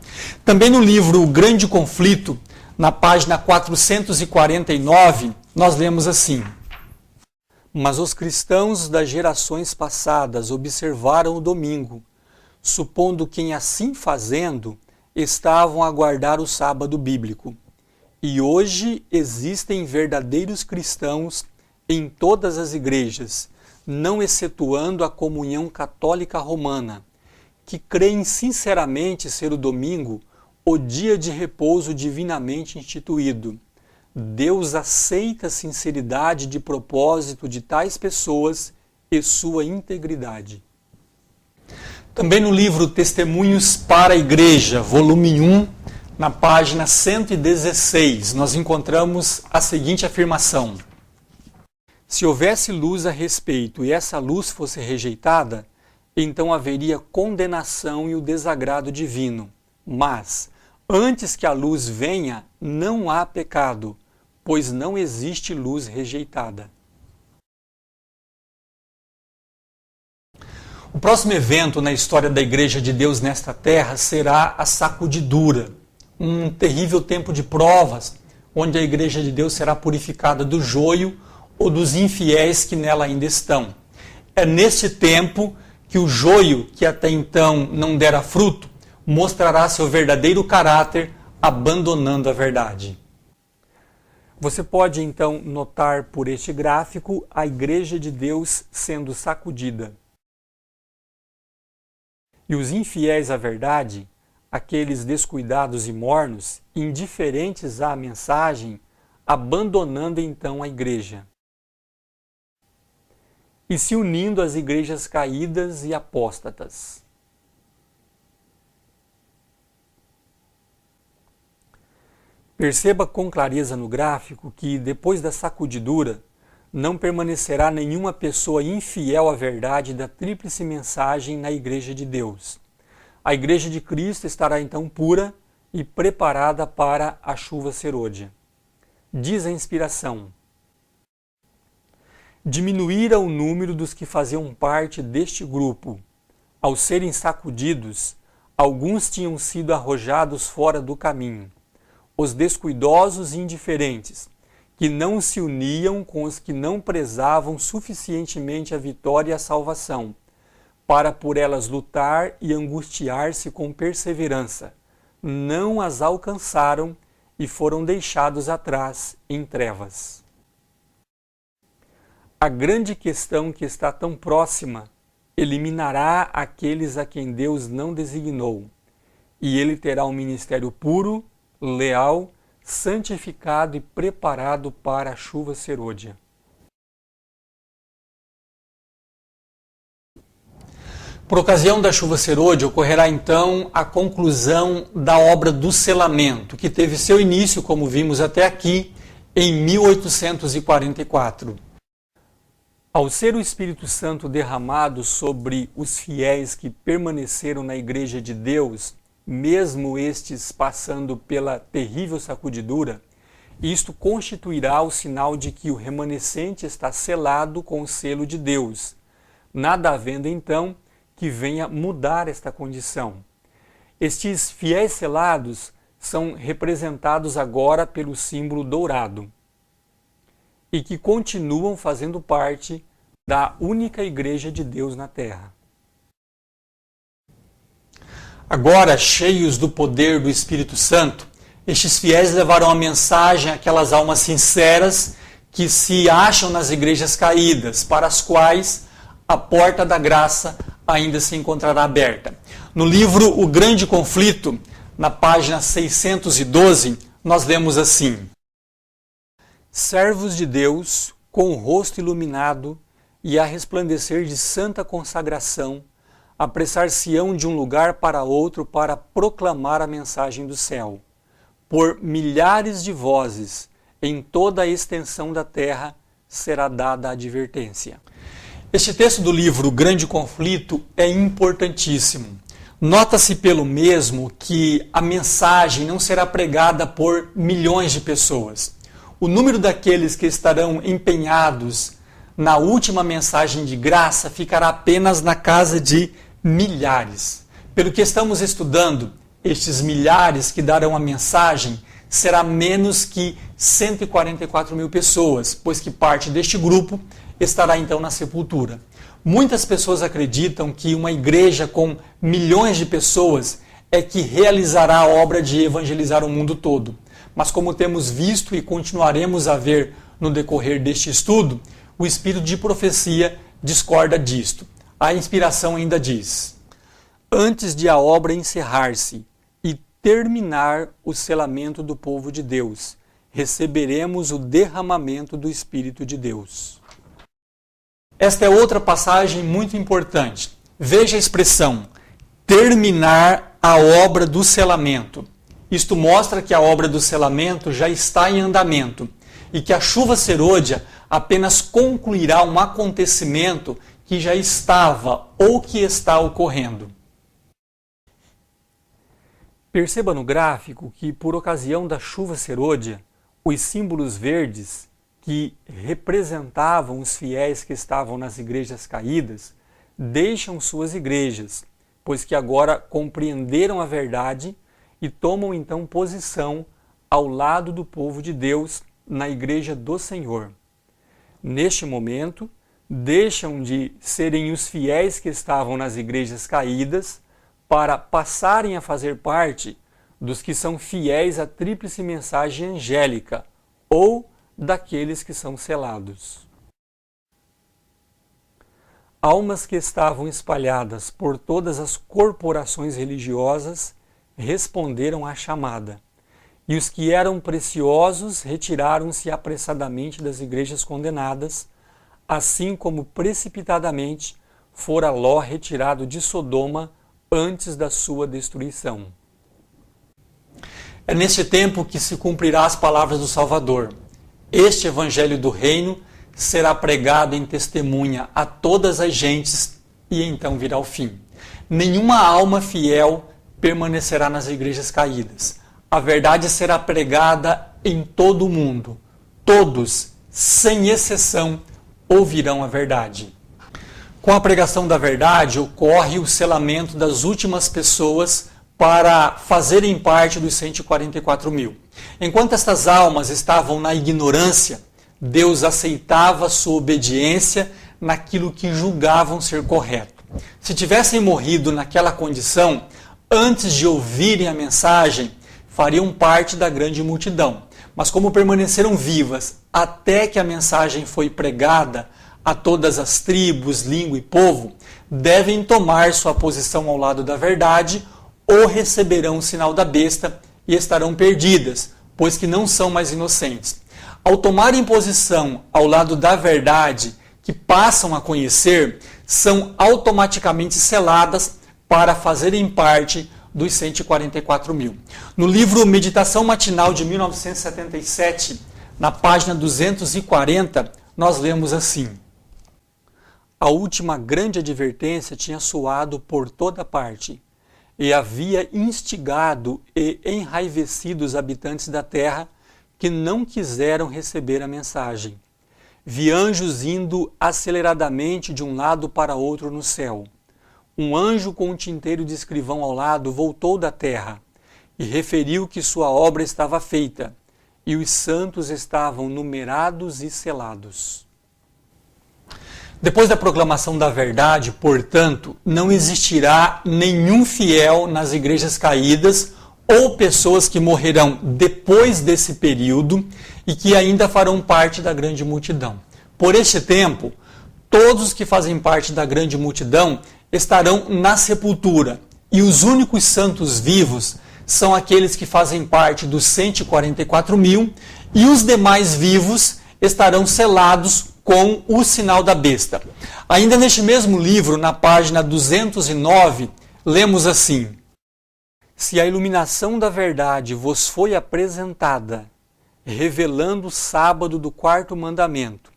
Também no livro O Grande Conflito, na página 449, nós lemos assim: mas os cristãos das gerações passadas observaram o domingo, supondo que, assim fazendo, estavam a guardar o sábado bíblico. E hoje existem verdadeiros cristãos em todas as igrejas, não excetuando a comunhão católica romana, que creem sinceramente ser o domingo o dia de repouso divinamente instituído. Deus aceita a sinceridade de propósito de tais pessoas e sua integridade. Também no livro Testemunhos para a Igreja, volume 1, na página 116, nós encontramos a seguinte afirmação: se houvesse luz a respeito e essa luz fosse rejeitada, então haveria condenação e o desagrado divino. Mas, antes que a luz venha, não há pecado, pois não existe luz rejeitada. O próximo evento na história da Igreja de Deus nesta terra será a sacudidura, um terrível tempo de provas, onde a Igreja de Deus será purificada do joio ou dos infiéis que nela ainda estão. É neste tempo que o joio, que até então não dera fruto, mostrará seu verdadeiro caráter, abandonando a verdade. Você pode então notar por este gráfico a Igreja de Deus sendo sacudida. E os infiéis à verdade, aqueles descuidados e mornos, indiferentes à mensagem, abandonando então a igreja e se unindo às igrejas caídas e apóstatas. Perceba com clareza no gráfico que, depois da sacudidura, não permanecerá nenhuma pessoa infiel à verdade da tríplice mensagem na Igreja de Deus. A Igreja de Cristo estará então pura e preparada para a chuva serôdia. Diz a inspiração: diminuíra o número dos que faziam parte deste grupo. Ao serem sacudidos, alguns tinham sido arrojados fora do caminho. Os descuidosos e indiferentes, que não se uniam com os que não prezavam suficientemente a vitória e a salvação, para por elas lutar e angustiar-se com perseverança, não as alcançaram e foram deixados atrás em trevas. A grande questão que está tão próxima eliminará aqueles a quem Deus não designou, e ele terá um ministério puro, leal, santificado e preparado para a chuva serôdia. Por ocasião da chuva serôdia, ocorrerá então a conclusão da obra do selamento, que teve seu início, como vimos até aqui, em 1844. Ao ser o Espírito Santo derramado sobre os fiéis que permaneceram na Igreja de Deus, mesmo estes passando pela terrível sacudidura, isto constituirá o sinal de que o remanescente está selado com o selo de Deus, nada havendo então que venha mudar esta condição. Estes fiéis selados são representados agora pelo símbolo dourado e que continuam fazendo parte da única Igreja de Deus na Terra. Agora, cheios do poder do Espírito Santo, estes fiéis levarão a mensagem àquelas almas sinceras que se acham nas igrejas caídas, para as quais a porta da graça ainda se encontrará aberta. No livro O Grande Conflito, na página 612, nós lemos assim: servos de Deus, com o rosto iluminado e a resplandecer de santa consagração, apressar-se-ão de um lugar para outro para proclamar a mensagem do céu. Por milhares de vozes, em toda a extensão da terra, será dada a advertência. Este texto do livro Grande Conflito é importantíssimo. Nota-se pelo mesmo que a mensagem não será pregada por milhões de pessoas. O número daqueles que estarão empenhados na última mensagem de graça ficará apenas na casa de milhares. Pelo que estamos estudando, estes milhares que darão a mensagem será menos que 144 mil pessoas, pois que parte deste grupo estará então na sepultura. Muitas pessoas acreditam que uma igreja com milhões de pessoas é que realizará a obra de evangelizar o mundo todo. Mas como temos visto e continuaremos a ver no decorrer deste estudo, o espírito de profecia discorda disto. A inspiração ainda diz: antes de a obra encerrar-se e terminar o selamento do povo de Deus, receberemos o derramamento do Espírito de Deus. Esta é outra passagem muito importante. Veja a expressão, terminar a obra do selamento. Isto mostra que a obra do selamento já está em andamento e que a chuva serôdia apenas concluirá um acontecimento que já estava ou que está ocorrendo. Perceba no gráfico que, por ocasião da chuva serôdia, os símbolos verdes que representavam os fiéis que estavam nas igrejas caídas deixam suas igrejas, pois que agora compreenderam a verdade e tomam então posição ao lado do povo de Deus na igreja do Senhor. Neste momento, deixam de serem os fiéis que estavam nas igrejas caídas para passarem a fazer parte dos que são fiéis à tríplice mensagem angélica ou daqueles que são selados. Almas que estavam espalhadas por todas as corporações religiosas responderam à chamada, e os que eram preciosos retiraram-se apressadamente das igrejas condenadas, assim como precipitadamente fora Ló retirado de Sodoma antes da sua destruição. É neste tempo que se cumprirá as palavras do Salvador. Este evangelho do reino será pregado em testemunha a todas as gentes e então virá o fim. Nenhuma alma fiel permanecerá nas igrejas caídas. A verdade será pregada em todo o mundo. Todos, sem exceção, ouvirão a verdade. Com a pregação da verdade, ocorre o selamento das últimas pessoas para fazerem parte dos 144 mil. Enquanto estas almas estavam na ignorância, Deus aceitava sua obediência naquilo que julgavam ser correto. Se tivessem morrido naquela condição, antes de ouvirem a mensagem, fariam parte da grande multidão. Mas como permaneceram vivas até que a mensagem foi pregada a todas as tribos, língua e povo, devem tomar sua posição ao lado da verdade ou receberão o sinal da besta e estarão perdidas, pois que não são mais inocentes. Ao tomarem posição ao lado da verdade, que passam a conhecer, são automaticamente seladas para fazerem parte dos 144 mil. No livro Meditação Matinal de 1977, na página 240, nós lemos assim: a última grande advertência tinha soado por toda parte e havia instigado e enraivecido os habitantes da terra que não quiseram receber a mensagem. Vi anjos indo aceleradamente de um lado para outro no céu. Um anjo com um tinteiro de escrivão ao lado voltou da terra e referiu que sua obra estava feita e os santos estavam numerados e selados. Depois da proclamação da verdade, portanto, não existirá nenhum fiel nas igrejas caídas ou pessoas que morrerão depois desse período e que ainda farão parte da grande multidão. Por este tempo, todos os que fazem parte da grande multidão estarão na sepultura, e os únicos santos vivos são aqueles que fazem parte dos 144 mil, e os demais vivos estarão selados com o sinal da besta. Ainda neste mesmo livro, na página 209, lemos assim: se a iluminação da verdade vos foi apresentada, revelando o sábado do quarto mandamento,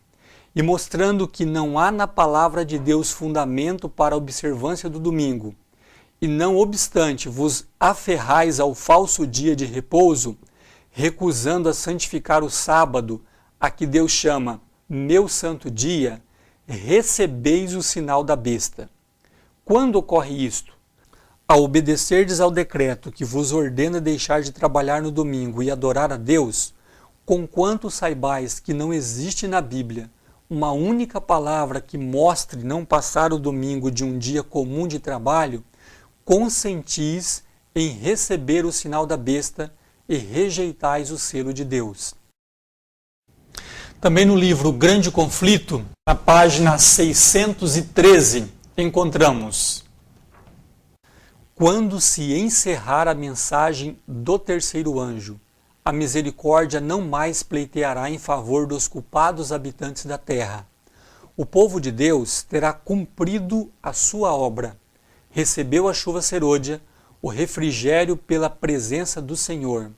e mostrando que não há na palavra de Deus fundamento para a observância do domingo, e não obstante vos aferrais ao falso dia de repouso, recusando a santificar o sábado, a que Deus chama meu santo dia, recebeis o sinal da besta. Quando ocorre isto? Ao obedecerdes ao decreto que vos ordena deixar de trabalhar no domingo e adorar a Deus, conquanto saibais que não existe na Bíblia uma única palavra que mostre não passar o domingo de um dia comum de trabalho, consentis em receber o sinal da besta e rejeitais o selo de Deus. Também no livro Grande Conflito, na página 613, encontramos: quando se encerrar a mensagem do terceiro anjo, a misericórdia não mais pleiteará em favor dos culpados habitantes da terra. O povo de Deus terá cumprido a sua obra, recebeu a chuva serôdia, o refrigério pela presença do Senhor,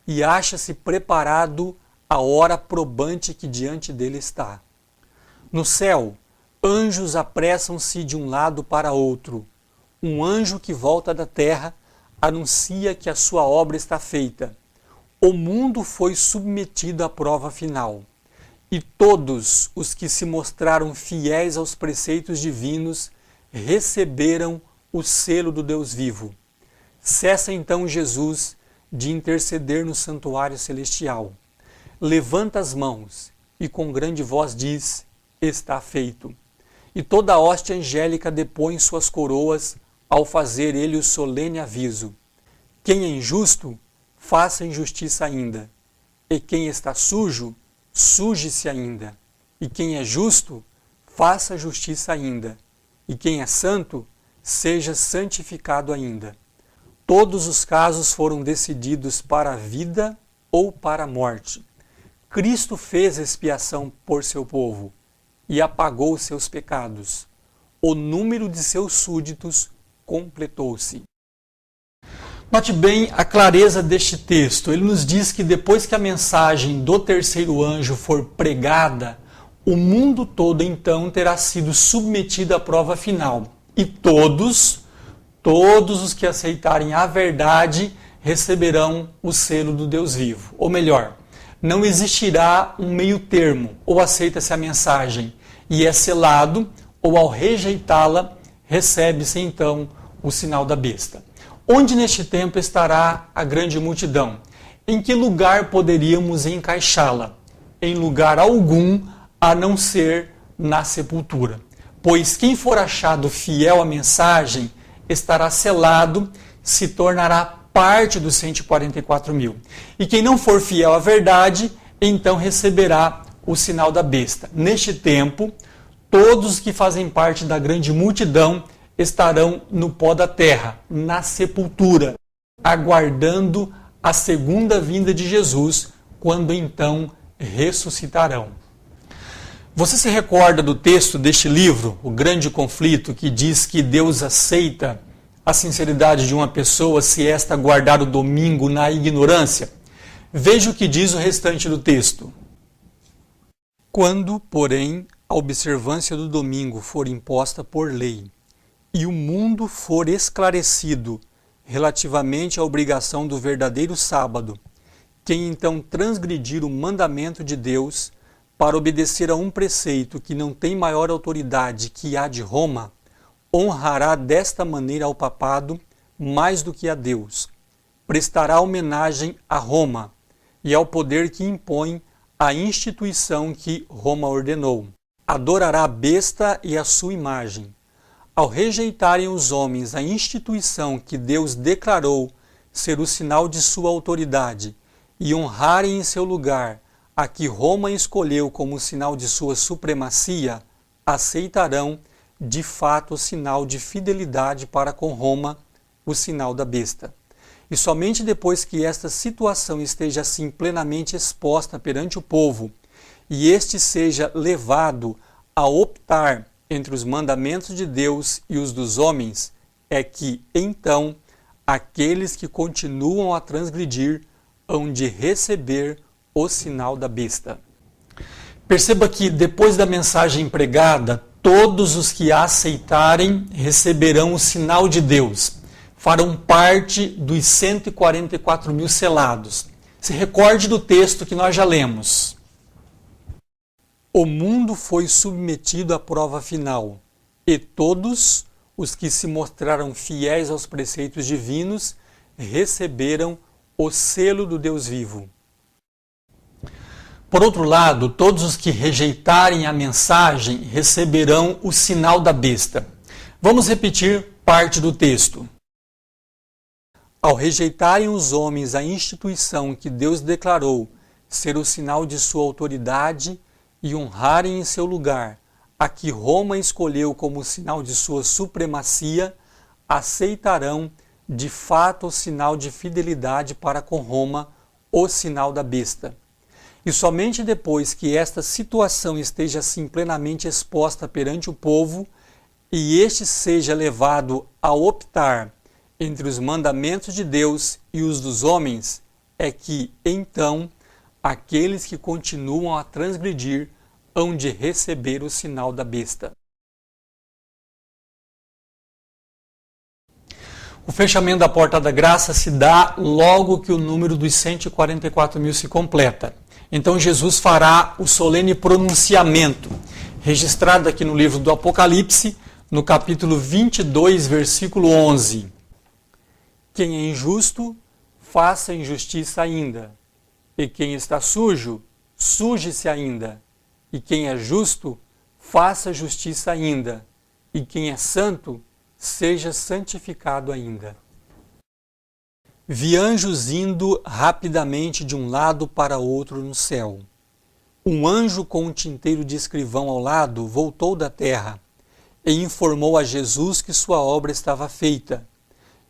e acha-se preparado a hora probante que diante dele está. No céu, anjos apressam-se de um lado para outro. Um anjo que volta da terra anuncia que a sua obra está feita. O mundo foi submetido à prova final, e todos os que se mostraram fiéis aos preceitos divinos receberam o selo do Deus vivo. Cessa então Jesus de interceder no santuário celestial. Levanta as mãos e com grande voz diz: está feito. E toda a hoste angélica depõe suas coroas ao fazer ele o solene aviso: quem é injusto, faça injustiça ainda. E quem está sujo, suje-se ainda. E quem é justo, faça justiça ainda. E quem é santo, seja santificado ainda. Todos os casos foram decididos para a vida ou para a morte. Cristo fez expiação por seu povo e apagou seus pecados. O número de seus súditos completou-se. Note bem a clareza deste texto. Ele nos diz que depois que a mensagem do terceiro anjo for pregada, o mundo todo então terá sido submetido à prova final. E todos os que aceitarem a verdade receberão o selo do Deus vivo. Ou melhor, não existirá um meio termo, ou aceita-se a mensagem e é selado, ou ao rejeitá-la, recebe-se então o sinal da besta. Onde neste tempo estará a grande multidão? Em que lugar poderíamos encaixá-la? Em lugar algum, a não ser na sepultura. Pois quem for achado fiel à mensagem estará selado, se tornará parte dos 144 mil. E quem não for fiel à verdade, então receberá o sinal da besta. Neste tempo, todos os que fazem parte da grande multidão estarão no pó da terra, na sepultura, aguardando a segunda vinda de Jesus, quando então ressuscitarão. Você se recorda do texto deste livro, O Grande Conflito, que diz que Deus aceita a sinceridade de uma pessoa se esta guardar o domingo na ignorância? Veja o que diz o restante do texto. Quando, porém, a observância do domingo for imposta por lei, e o mundo for esclarecido relativamente à obrigação do verdadeiro sábado, quem então transgredir o mandamento de Deus para obedecer a um preceito que não tem maior autoridade que a de Roma, honrará desta maneira ao papado mais do que a Deus. Prestará homenagem a Roma e ao poder que impõe a instituição que Roma ordenou. Adorará a besta e a sua imagem. Ao rejeitarem os homens a instituição que Deus declarou ser o sinal de sua autoridade e honrarem em seu lugar a que Roma escolheu como sinal de sua supremacia, aceitarão de fato o sinal de fidelidade para com Roma, o sinal da besta. E somente depois que esta situação esteja assim plenamente exposta perante o povo, e este seja levado a optar entre os mandamentos de Deus e os dos homens, é que, então, aqueles que continuam a transgredir hão de receber o sinal da besta. Perceba que, depois da mensagem pregada, todos os que a aceitarem receberão o sinal de Deus. Farão parte dos 144 mil selados. Se recorde do texto que nós já lemos. O mundo foi submetido à prova final, e todos os que se mostraram fiéis aos preceitos divinos receberam o selo do Deus vivo. Por outro lado, todos os que rejeitarem a mensagem receberão o sinal da besta. Vamos repetir parte do texto. Ao rejeitarem os homens a instituição que Deus declarou ser o sinal de sua autoridade e honrarem em seu lugar a que Roma escolheu como sinal de sua supremacia, aceitarão de fato o sinal de fidelidade para com Roma, o sinal da besta. E somente depois que esta situação esteja assim plenamente exposta perante o povo, e este seja levado a optar entre os mandamentos de Deus e os dos homens, é que, então, aqueles que continuam a transgredir hão de receber o sinal da besta. O fechamento da porta da graça se dá logo que o número dos 144 mil se completa. Então Jesus fará o solene pronunciamento, registrado aqui no livro do Apocalipse, no capítulo 22, versículo 11. Quem é injusto, faça injustiça ainda. E quem está sujo, suje-se ainda. E quem é justo, faça justiça ainda. E quem é santo, seja santificado ainda. Vi anjos indo rapidamente de um lado para outro no céu. Um anjo com um tinteiro de escrivão ao lado voltou da terra e informou a Jesus que sua obra estava feita,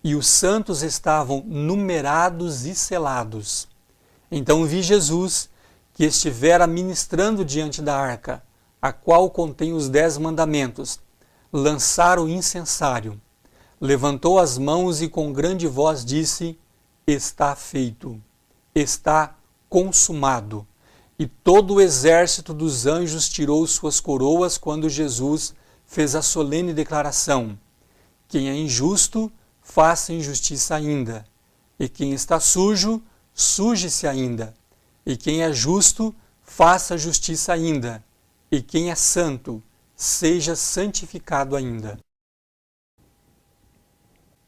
e os santos estavam numerados e selados. Então vi Jesus, que estivera ministrando diante da arca, a qual contém os 10 mandamentos, lançar o incensário. Levantou as mãos e com grande voz disse: está feito, está consumado. E todo o exército dos anjos tirou suas coroas quando Jesus fez a solene declaração: quem é injusto, faça injustiça ainda. E quem está sujo, suje-se ainda. E quem é justo, faça justiça ainda. E quem é santo, seja santificado ainda.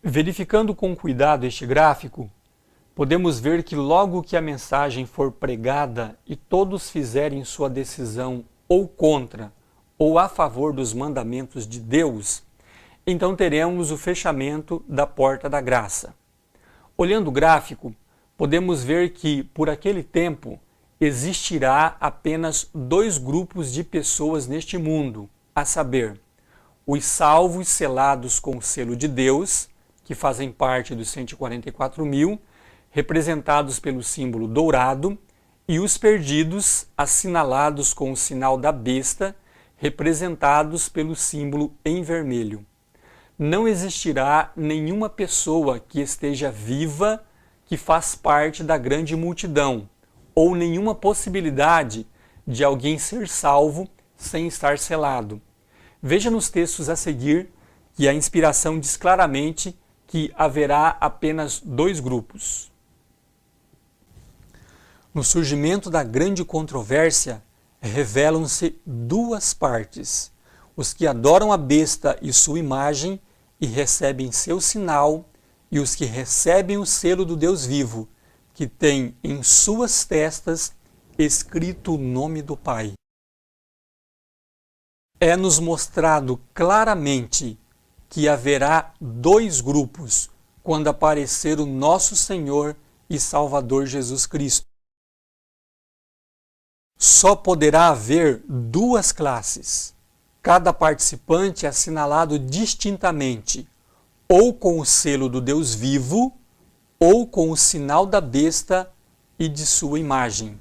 Verificando com cuidado este gráfico, podemos ver que logo que a mensagem for pregada e todos fizerem sua decisão ou contra ou a favor dos mandamentos de Deus, então teremos o fechamento da porta da graça. Olhando o gráfico, podemos ver que, por aquele tempo, existirá apenas 2 grupos de pessoas neste mundo, a saber, os salvos selados com o selo de Deus, que fazem parte dos 144.000, representados pelo símbolo dourado, e os perdidos, assinalados com o sinal da besta, representados pelo símbolo em vermelho. Não existirá nenhuma pessoa que esteja viva que faz parte da grande multidão, ou nenhuma possibilidade de alguém ser salvo sem estar selado. Veja nos textos a seguir que a inspiração diz claramente que haverá apenas 2 grupos. No surgimento da grande controvérsia, revelam-se 2 partes: os que adoram a besta e sua imagem e recebem seu sinal, e os que recebem o selo do Deus vivo, que tem em suas testas escrito o nome do Pai. É-nos mostrado claramente que haverá 2 grupos quando aparecer o nosso Senhor e Salvador Jesus Cristo. Só poderá haver 2 classes, cada participante assinalado distintamente, ou com o selo do Deus vivo, ou com o sinal da besta e de sua imagem.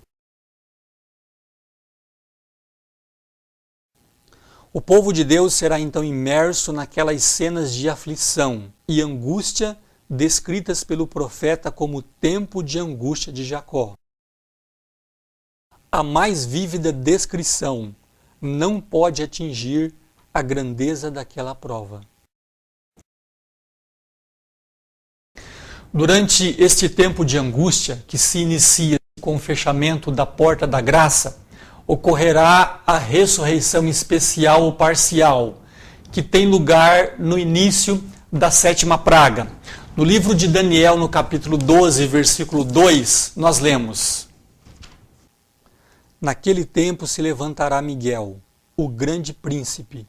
O povo de Deus será então imerso naquelas cenas de aflição e angústia descritas pelo profeta como o tempo de angústia de Jacó. A mais vívida descrição não pode atingir a grandeza daquela prova. Durante este tempo de angústia, que se inicia com o fechamento da porta da graça, ocorrerá a ressurreição especial ou parcial, que tem lugar no início da 7ª praga. No livro de Daniel, no capítulo 12, versículo 2, nós lemos: naquele tempo se levantará Miguel, o grande príncipe,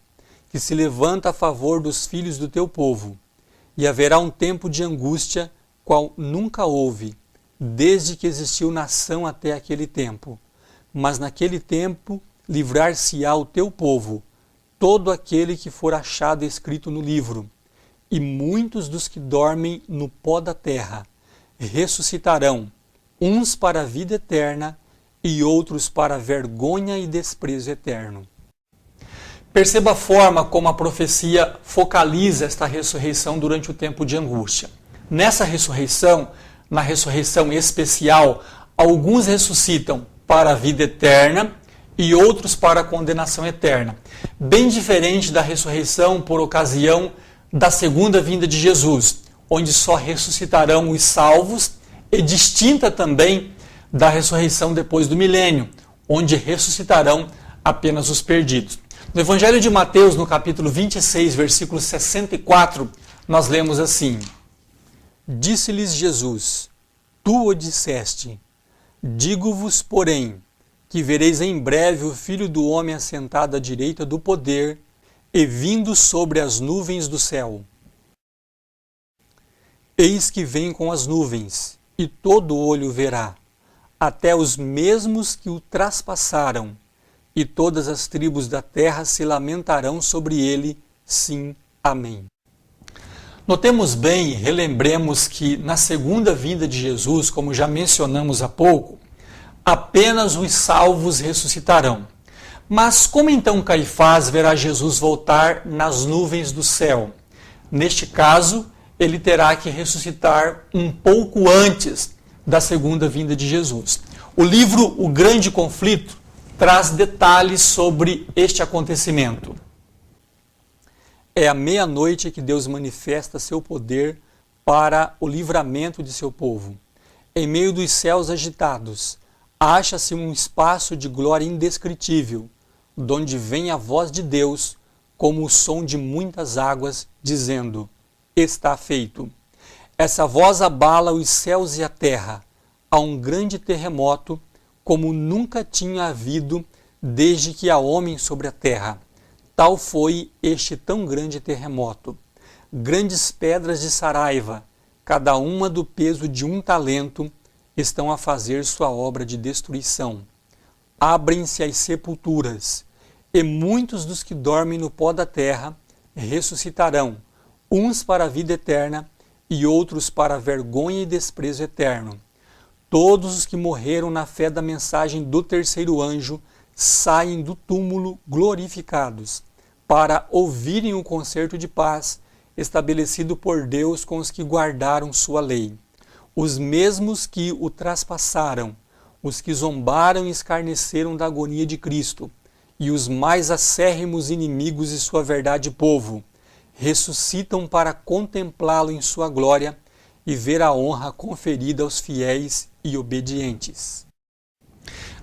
que se levanta a favor dos filhos do teu povo, e haverá um tempo de angústia, qual nunca houve, desde que existiu nação até aquele tempo. Mas naquele tempo livrar-se-á o teu povo, todo aquele que for achado escrito no livro, e muitos dos que dormem no pó da terra ressuscitarão, uns para a vida eterna e outros para vergonha e desprezo eterno. Perceba a forma como a profecia focaliza esta ressurreição durante o tempo de angústia. Nessa ressurreição, na ressurreição especial, alguns ressuscitam para a vida eterna e outros para a condenação eterna. Bem diferente da ressurreição por ocasião da segunda vinda de Jesus, onde só ressuscitarão os salvos, e distinta também da ressurreição depois do milênio, onde ressuscitarão apenas os perdidos. No Evangelho de Mateus, no capítulo 26, versículo 64, nós lemos assim: Disse-lhes Jesus: Tu o disseste. Digo-vos, porém, que vereis em breve o Filho do Homem assentado à direita do poder e vindo sobre as nuvens do céu. Eis que vem com as nuvens, e todo olho verá, até os mesmos que o traspassaram, e todas as tribos da terra se lamentarão sobre ele. Sim, amém. Notemos bem e relembremos que na segunda vinda de Jesus, como já mencionamos há pouco, apenas os salvos ressuscitarão. Mas como então Caifás verá Jesus voltar nas nuvens do céu? Neste caso, ele terá que ressuscitar um pouco antes da segunda vinda de Jesus. O livro O Grande Conflito traz detalhes sobre este acontecimento. É à meia-noite que Deus manifesta seu poder para o livramento de seu povo. Em meio dos céus agitados, acha-se um espaço de glória indescritível, donde vem a voz de Deus como o som de muitas águas, dizendo: Está feito. Essa voz abala os céus e a terra. Há um grande terremoto, como nunca tinha havido desde que há homem sobre a terra. Tal foi este tão grande terremoto. Grandes pedras de Saraiva, cada uma do peso de 1 talento, estão a fazer sua obra de destruição. Abrem-se as sepulturas, e muitos dos que dormem no pó da terra ressuscitarão, uns para a vida eterna e outros para a vergonha e desprezo eterno. Todos os que morreram na fé da mensagem do terceiro anjo saem do túmulo glorificados, para ouvirem o concerto de paz estabelecido por Deus com os que guardaram sua lei. Os mesmos que o traspassaram, os que zombaram e escarneceram da agonia de Cristo, e os mais acérrimos inimigos de sua verdade povo, ressuscitam para contemplá-lo em sua glória e ver a honra conferida aos fiéis e obedientes.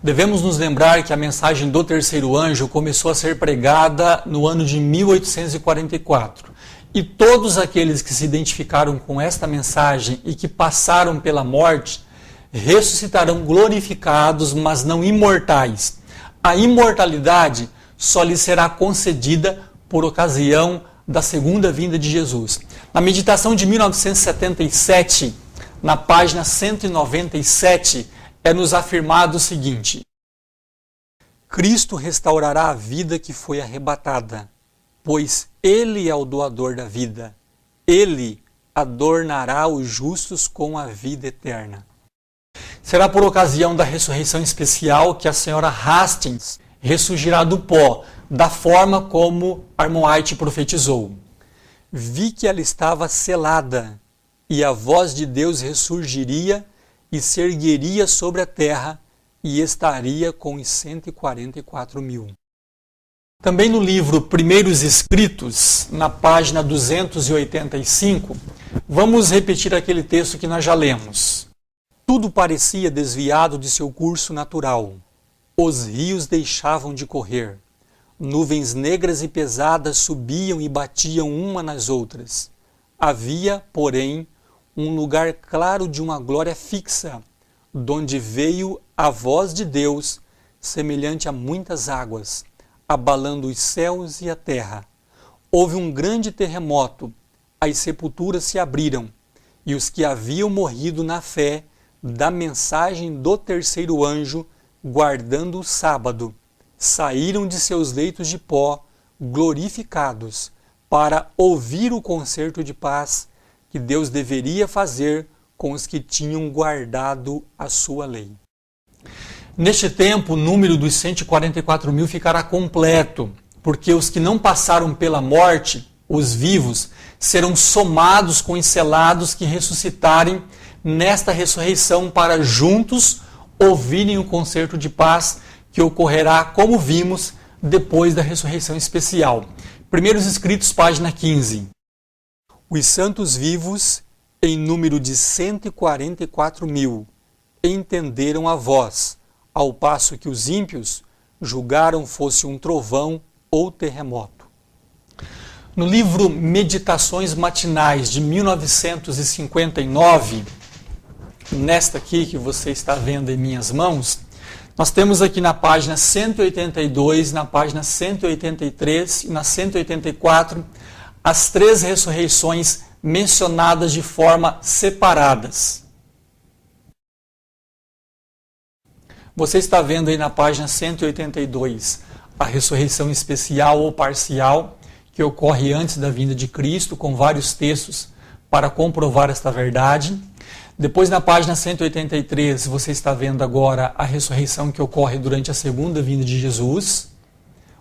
Devemos nos lembrar que a mensagem do terceiro anjo começou a ser pregada no ano de 1844. E todos aqueles que se identificaram com esta mensagem e que passaram pela morte, ressuscitarão glorificados, mas não imortais. A imortalidade só lhes será concedida por ocasião da segunda vinda de Jesus. Na meditação de 1977, na página 197, é nos afirmado o seguinte: Cristo restaurará a vida que foi arrebatada, pois Ele é o doador da vida. Ele adornará os justos com a vida eterna. Será por ocasião da ressurreição especial que a senhora Hastings ressurgirá do pó, da forma como Armoite profetizou. Vi que ela estava selada, e a voz de Deus ressurgiria e se ergueria sobre a terra, e estaria com os 144.000. Também no livro Primeiros Escritos, na página 285, vamos repetir aquele texto que nós já lemos. Tudo parecia desviado de seu curso natural. Os rios deixavam de correr. Nuvens negras e pesadas subiam e batiam uma nas outras. Havia, porém, um lugar claro de uma glória fixa, donde veio a voz de Deus, semelhante a muitas águas, abalando os céus e a terra. Houve um grande terremoto, as sepulturas se abriram, e os que haviam morrido na fé da mensagem do terceiro anjo, guardando o sábado, saíram de seus leitos de pó, glorificados, para ouvir o concerto de paz que Deus deveria fazer com os que tinham guardado a sua lei. Neste tempo, o número dos 144.000 ficará completo, porque os que não passaram pela morte, os vivos, serão somados com os selados que ressuscitarem nesta ressurreição para juntos ouvirem o concerto de paz que ocorrerá, como vimos, depois da ressurreição especial. Primeiros Escritos, página 15. Os santos vivos, em número de 144.000, entenderam a voz, ao passo que os ímpios julgaram fosse um trovão ou terremoto. No livro Meditações Matinais de 1959, nesta aqui que você está vendo em minhas mãos, nós temos aqui na página 182, na página 183 e na 184 as 3 ressurreições mencionadas de forma separadas. Você está vendo aí na página 182 a ressurreição especial ou parcial que ocorre antes da vinda de Cristo, com vários textos para comprovar esta verdade. Depois, na página 183, você está vendo agora a ressurreição que ocorre durante a segunda vinda de Jesus,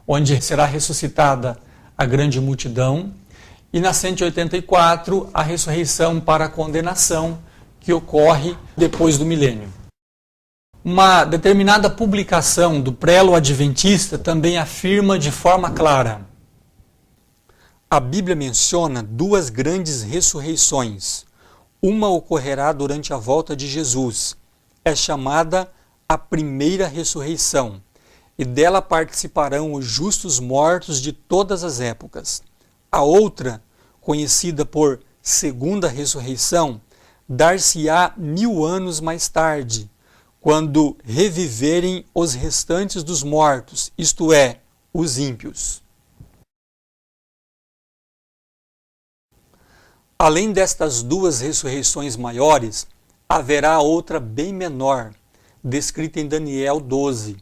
onde será ressuscitada a grande multidão. E na 184, a ressurreição para a condenação, que ocorre depois do milênio. Uma determinada publicação do Prelo Adventista também afirma de forma clara: a Bíblia menciona 2 grandes ressurreições. Uma ocorrerá durante a volta de Jesus. É chamada a primeira ressurreição, e dela participarão os justos mortos de todas as épocas. A outra, conhecida por segunda ressurreição, dar-se-á 1000 anos mais tarde, quando reviverem os restantes dos mortos, isto é, os ímpios. Além destas 2 ressurreições maiores, haverá outra bem menor, descrita em Daniel 12.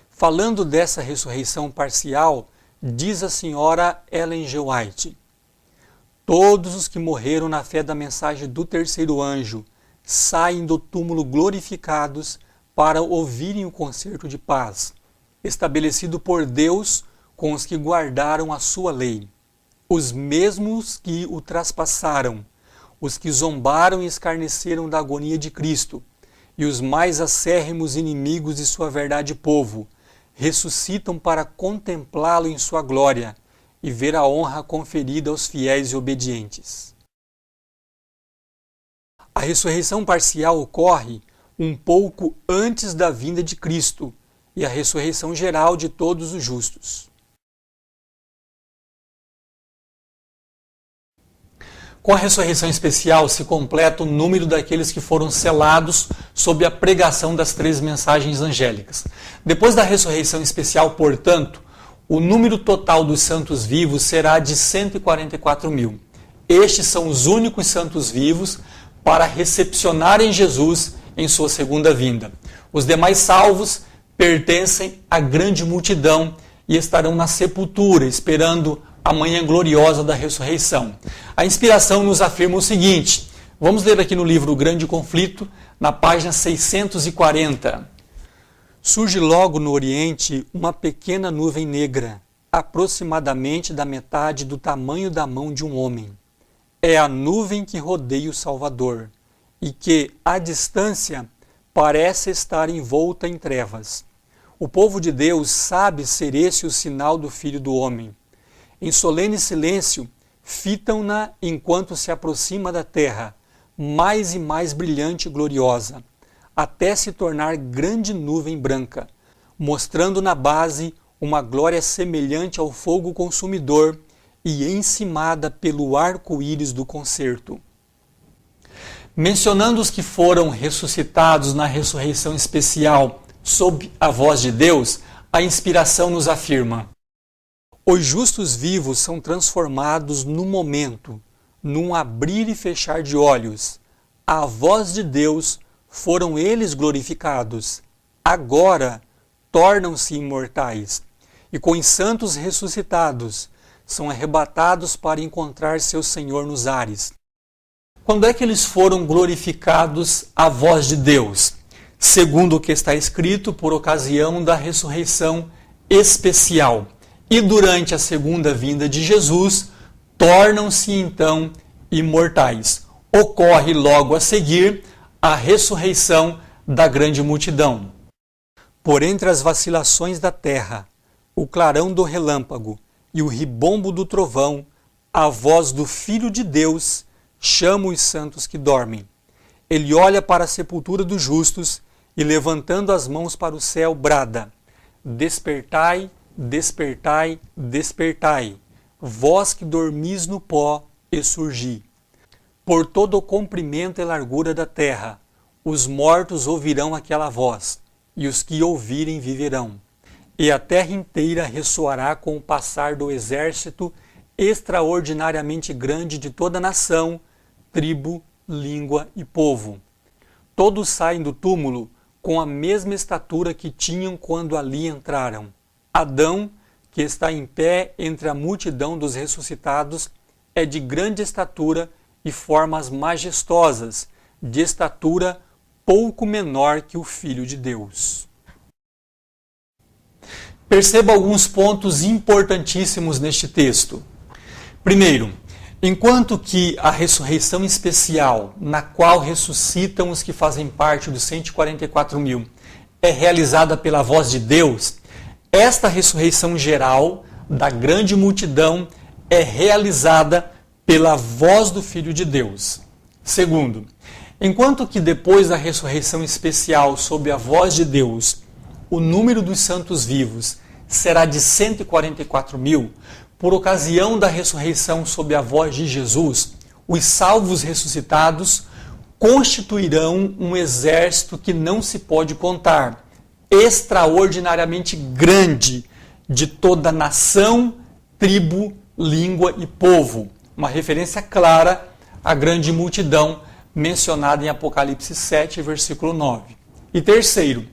Falando dessa ressurreição parcial, diz a senhora Ellen G. White: todos os que morreram na fé da mensagem do terceiro anjo saem do túmulo glorificados para ouvirem o concerto de paz, estabelecido por Deus com os que guardaram a sua lei. Os mesmos que o traspassaram, os que zombaram e escarneceram da agonia de Cristo, e os mais acérrimos inimigos de sua verdade povo, ressuscitam para contemplá-lo em sua glória e ver a honra conferida aos fiéis e obedientes. A ressurreição parcial ocorre um pouco antes da vinda de Cristo e a ressurreição geral de todos os justos. Com a ressurreição especial se completa o número daqueles que foram selados sob a pregação das 3 mensagens angélicas. Depois da ressurreição especial, portanto, o número total dos santos vivos será de 144.000. Estes são os únicos santos vivos para recepcionarem Jesus em sua segunda vinda. Os demais salvos pertencem à grande multidão e estarão na sepultura, esperando a manhã gloriosa da ressurreição. A inspiração nos afirma o seguinte: vamos ler aqui no livro O Grande Conflito, na página 640. Surge logo no Oriente uma pequena nuvem negra, aproximadamente da metade do tamanho da mão de um homem. É a nuvem que rodeia o Salvador, e que, à distância, parece estar envolta em trevas. O povo de Deus sabe ser esse o sinal do Filho do Homem. Em solene silêncio, fitam-na enquanto se aproxima da terra, mais e mais brilhante e gloriosa, até se tornar grande nuvem branca, mostrando na base uma glória semelhante ao fogo consumidor e encimada pelo arco-íris do concerto. Mencionando os que foram ressuscitados na ressurreição especial sob a voz de Deus, a inspiração nos afirma: os justos vivos são transformados no momento, num abrir e fechar de olhos. À voz de Deus foram eles glorificados. Agora tornam-se imortais. E com os santos ressuscitados, são arrebatados para encontrar seu Senhor nos ares. Quando é que eles foram glorificados à voz de Deus? Segundo o que está escrito, por ocasião da ressurreição especial. E durante a segunda vinda de Jesus, tornam-se então imortais. Ocorre logo a seguir a ressurreição da grande multidão. Por entre as vacilações da terra, o clarão do relâmpago e o ribombo do trovão, a voz do Filho de Deus chama os santos que dormem. Ele olha para a sepultura dos justos e, levantando as mãos para o céu, brada: despertai despertai, despertai, vós que dormis no pó, e surgi. Por todo o comprimento e largura da terra, os mortos ouvirão aquela voz, e os que ouvirem viverão. E a terra inteira ressoará com o passar do exército extraordinariamente grande de toda nação, tribo, língua e povo. Todos saem do túmulo com a mesma estatura que tinham quando ali entraram. Adão, que está em pé entre a multidão dos ressuscitados, é de grande estatura e formas majestosas, de estatura pouco menor que o Filho de Deus. Perceba alguns pontos importantíssimos neste texto. Primeiro, enquanto que a ressurreição especial, na qual ressuscitam os que fazem parte dos 144.000, é realizada pela voz de Deus, esta ressurreição geral da grande multidão é realizada pela voz do Filho de Deus. Segundo, enquanto que depois da ressurreição especial sob a voz de Deus, o número dos santos vivos será de 144.000, por ocasião da ressurreição sob a voz de Jesus, os salvos ressuscitados constituirão um exército que não se pode contar, extraordinariamente grande, de toda nação, tribo, língua e povo. Uma referência clara à grande multidão mencionada em Apocalipse 7, versículo 9. E terceiro,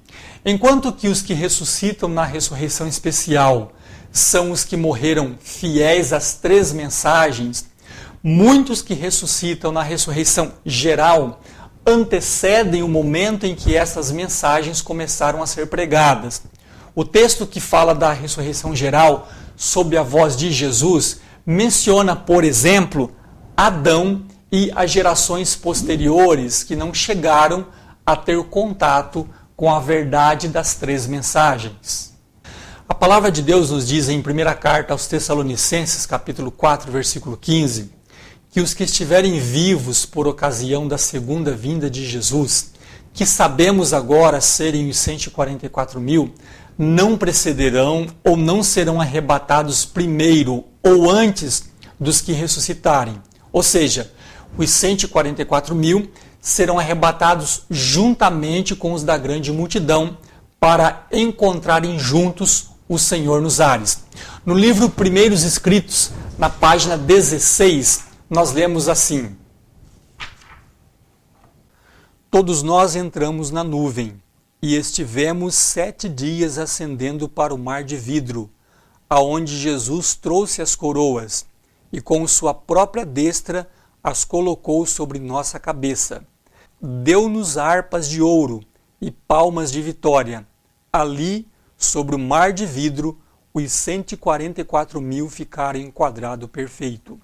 enquanto que os que ressuscitam na ressurreição especial são os que morreram fiéis às 3 mensagens, muitos que ressuscitam na ressurreição geral antecedem o momento em que essas mensagens começaram a ser pregadas. O texto que fala da ressurreição geral sob a voz de Jesus menciona, por exemplo, Adão e as gerações posteriores que não chegaram a ter contato com a verdade das 3 mensagens. A palavra de Deus nos diz em primeira carta aos Tessalonicenses, capítulo 4, versículo 15, que os que estiverem vivos por ocasião da segunda vinda de Jesus, que sabemos agora serem os 144.000, não precederão ou não serão arrebatados primeiro ou antes dos que ressuscitarem. Ou seja, os 144.000 serão arrebatados juntamente com os da grande multidão para encontrarem juntos o Senhor nos ares. No livro Primeiros Escritos, na página 16, nós lemos assim: todos nós entramos na nuvem e estivemos 7 dias ascendendo para o mar de vidro, aonde Jesus trouxe as coroas e com sua própria destra as colocou sobre nossa cabeça. Deu-nos harpas de ouro e palmas de vitória. Ali, sobre o mar de vidro, os 144.000 ficaram em quadrado perfeito.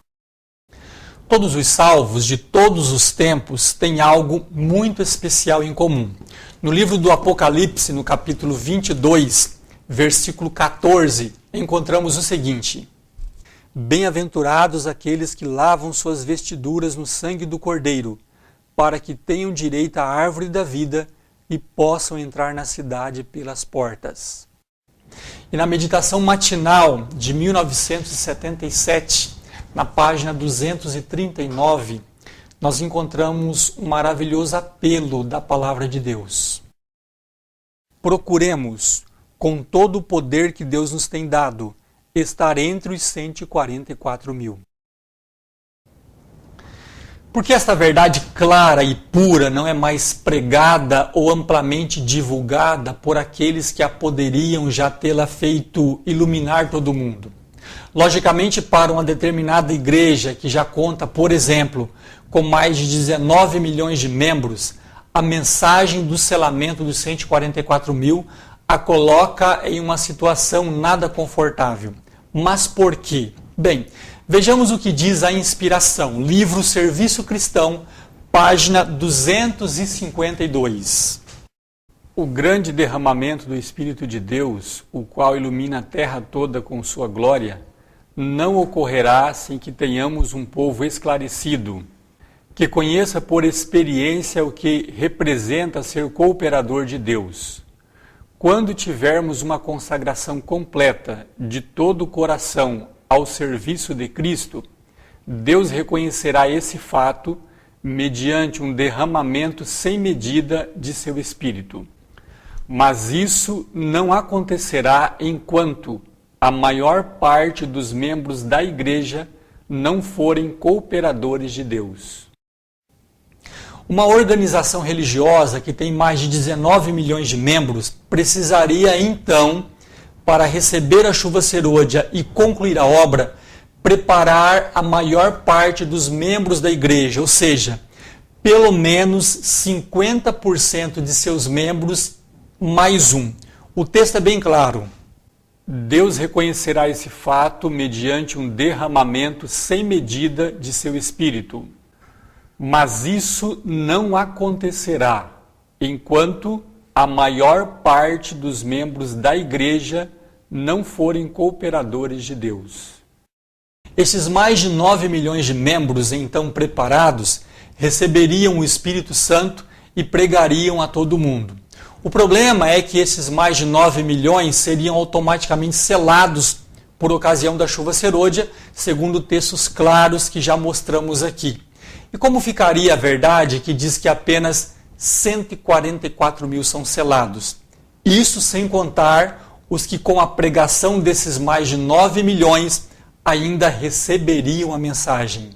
Todos os salvos de todos os tempos têm algo muito especial em comum. No livro do Apocalipse, no capítulo 22, versículo 14, encontramos o seguinte: bem-aventurados aqueles que lavam suas vestiduras no sangue do Cordeiro, para que tenham direito à árvore da vida e possam entrar na cidade pelas portas. E na meditação matinal de 1977, na página 239, nós encontramos um maravilhoso apelo da Palavra de Deus. Procuremos, com todo o poder que Deus nos tem dado, estar entre os 144.000. Porque esta verdade clara e pura não é mais pregada ou amplamente divulgada por aqueles que a poderiam já tê-la feito iluminar todo mundo? Logicamente, para uma determinada igreja que já conta, por exemplo, com mais de 19 milhões de membros, a mensagem do selamento dos 144.000 a coloca em uma situação nada confortável. Mas por quê? Bem, vejamos o que diz a inspiração, livro Serviço Cristão, página 252. O grande derramamento do Espírito de Deus, o qual ilumina a terra toda com sua glória, não ocorrerá sem que tenhamos um povo esclarecido, que conheça por experiência o que representa ser cooperador de Deus. Quando tivermos uma consagração completa de todo o coração ao serviço de Cristo, Deus reconhecerá esse fato mediante um derramamento sem medida de seu Espírito. Mas isso não acontecerá enquanto a maior parte dos membros da Igreja não forem cooperadores de Deus. Uma organização religiosa que tem mais de 19 milhões de membros precisaria, então, para receber a chuva serôdia e concluir a obra, preparar a maior parte dos membros da igreja, ou seja, pelo menos 50% de seus membros mais um. O texto é bem claro. Deus reconhecerá esse fato mediante um derramamento sem medida de seu Espírito. Mas isso não acontecerá enquanto a maior parte dos membros da igreja não forem cooperadores de Deus. Esses mais de 9 milhões de membros, então preparados, receberiam o Espírito Santo e pregariam a todo mundo. O problema é que esses mais de 9 milhões seriam automaticamente selados por ocasião da chuva serôdia, segundo textos claros que já mostramos aqui. E como ficaria a verdade que diz que apenas 144 mil são selados? Isso sem contar os que com a pregação desses mais de 9 milhões ainda receberiam a mensagem.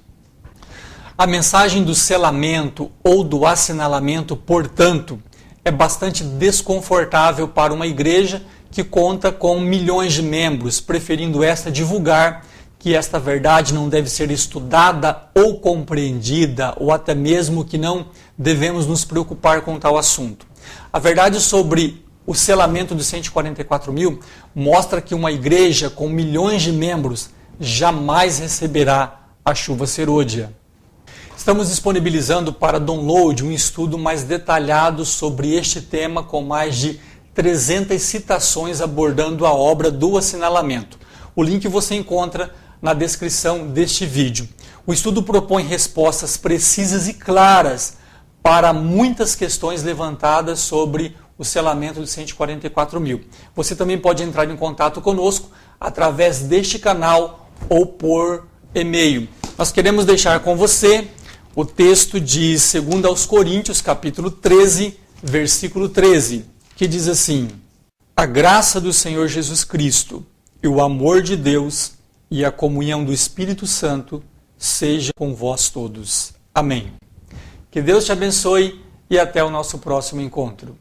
A mensagem do selamento ou do assinalamento, portanto, é bastante desconfortável para uma igreja que conta com milhões de membros, preferindo esta divulgar que esta verdade não deve ser estudada ou compreendida, ou até mesmo que não devemos nos preocupar com tal assunto. A verdade sobre o selamento dos 144 mil mostra que uma igreja com milhões de membros jamais receberá a chuva serôdia. Estamos disponibilizando para download um estudo mais detalhado sobre este tema com mais de 300 citações abordando a obra do assinalamento. O link você encontra na descrição deste vídeo. O estudo propõe respostas precisas e claras para muitas questões levantadas sobre o selamento dos 144 mil. Você também pode entrar em contato conosco através deste canal ou por e-mail. Nós queremos deixar com você o texto de 2 aos Coríntios, capítulo 13, versículo 13, que diz assim: A graça do Senhor Jesus Cristo e o amor de Deus e a comunhão do Espírito Santo seja com vós todos. Amém. Que Deus te abençoe e até o nosso próximo encontro.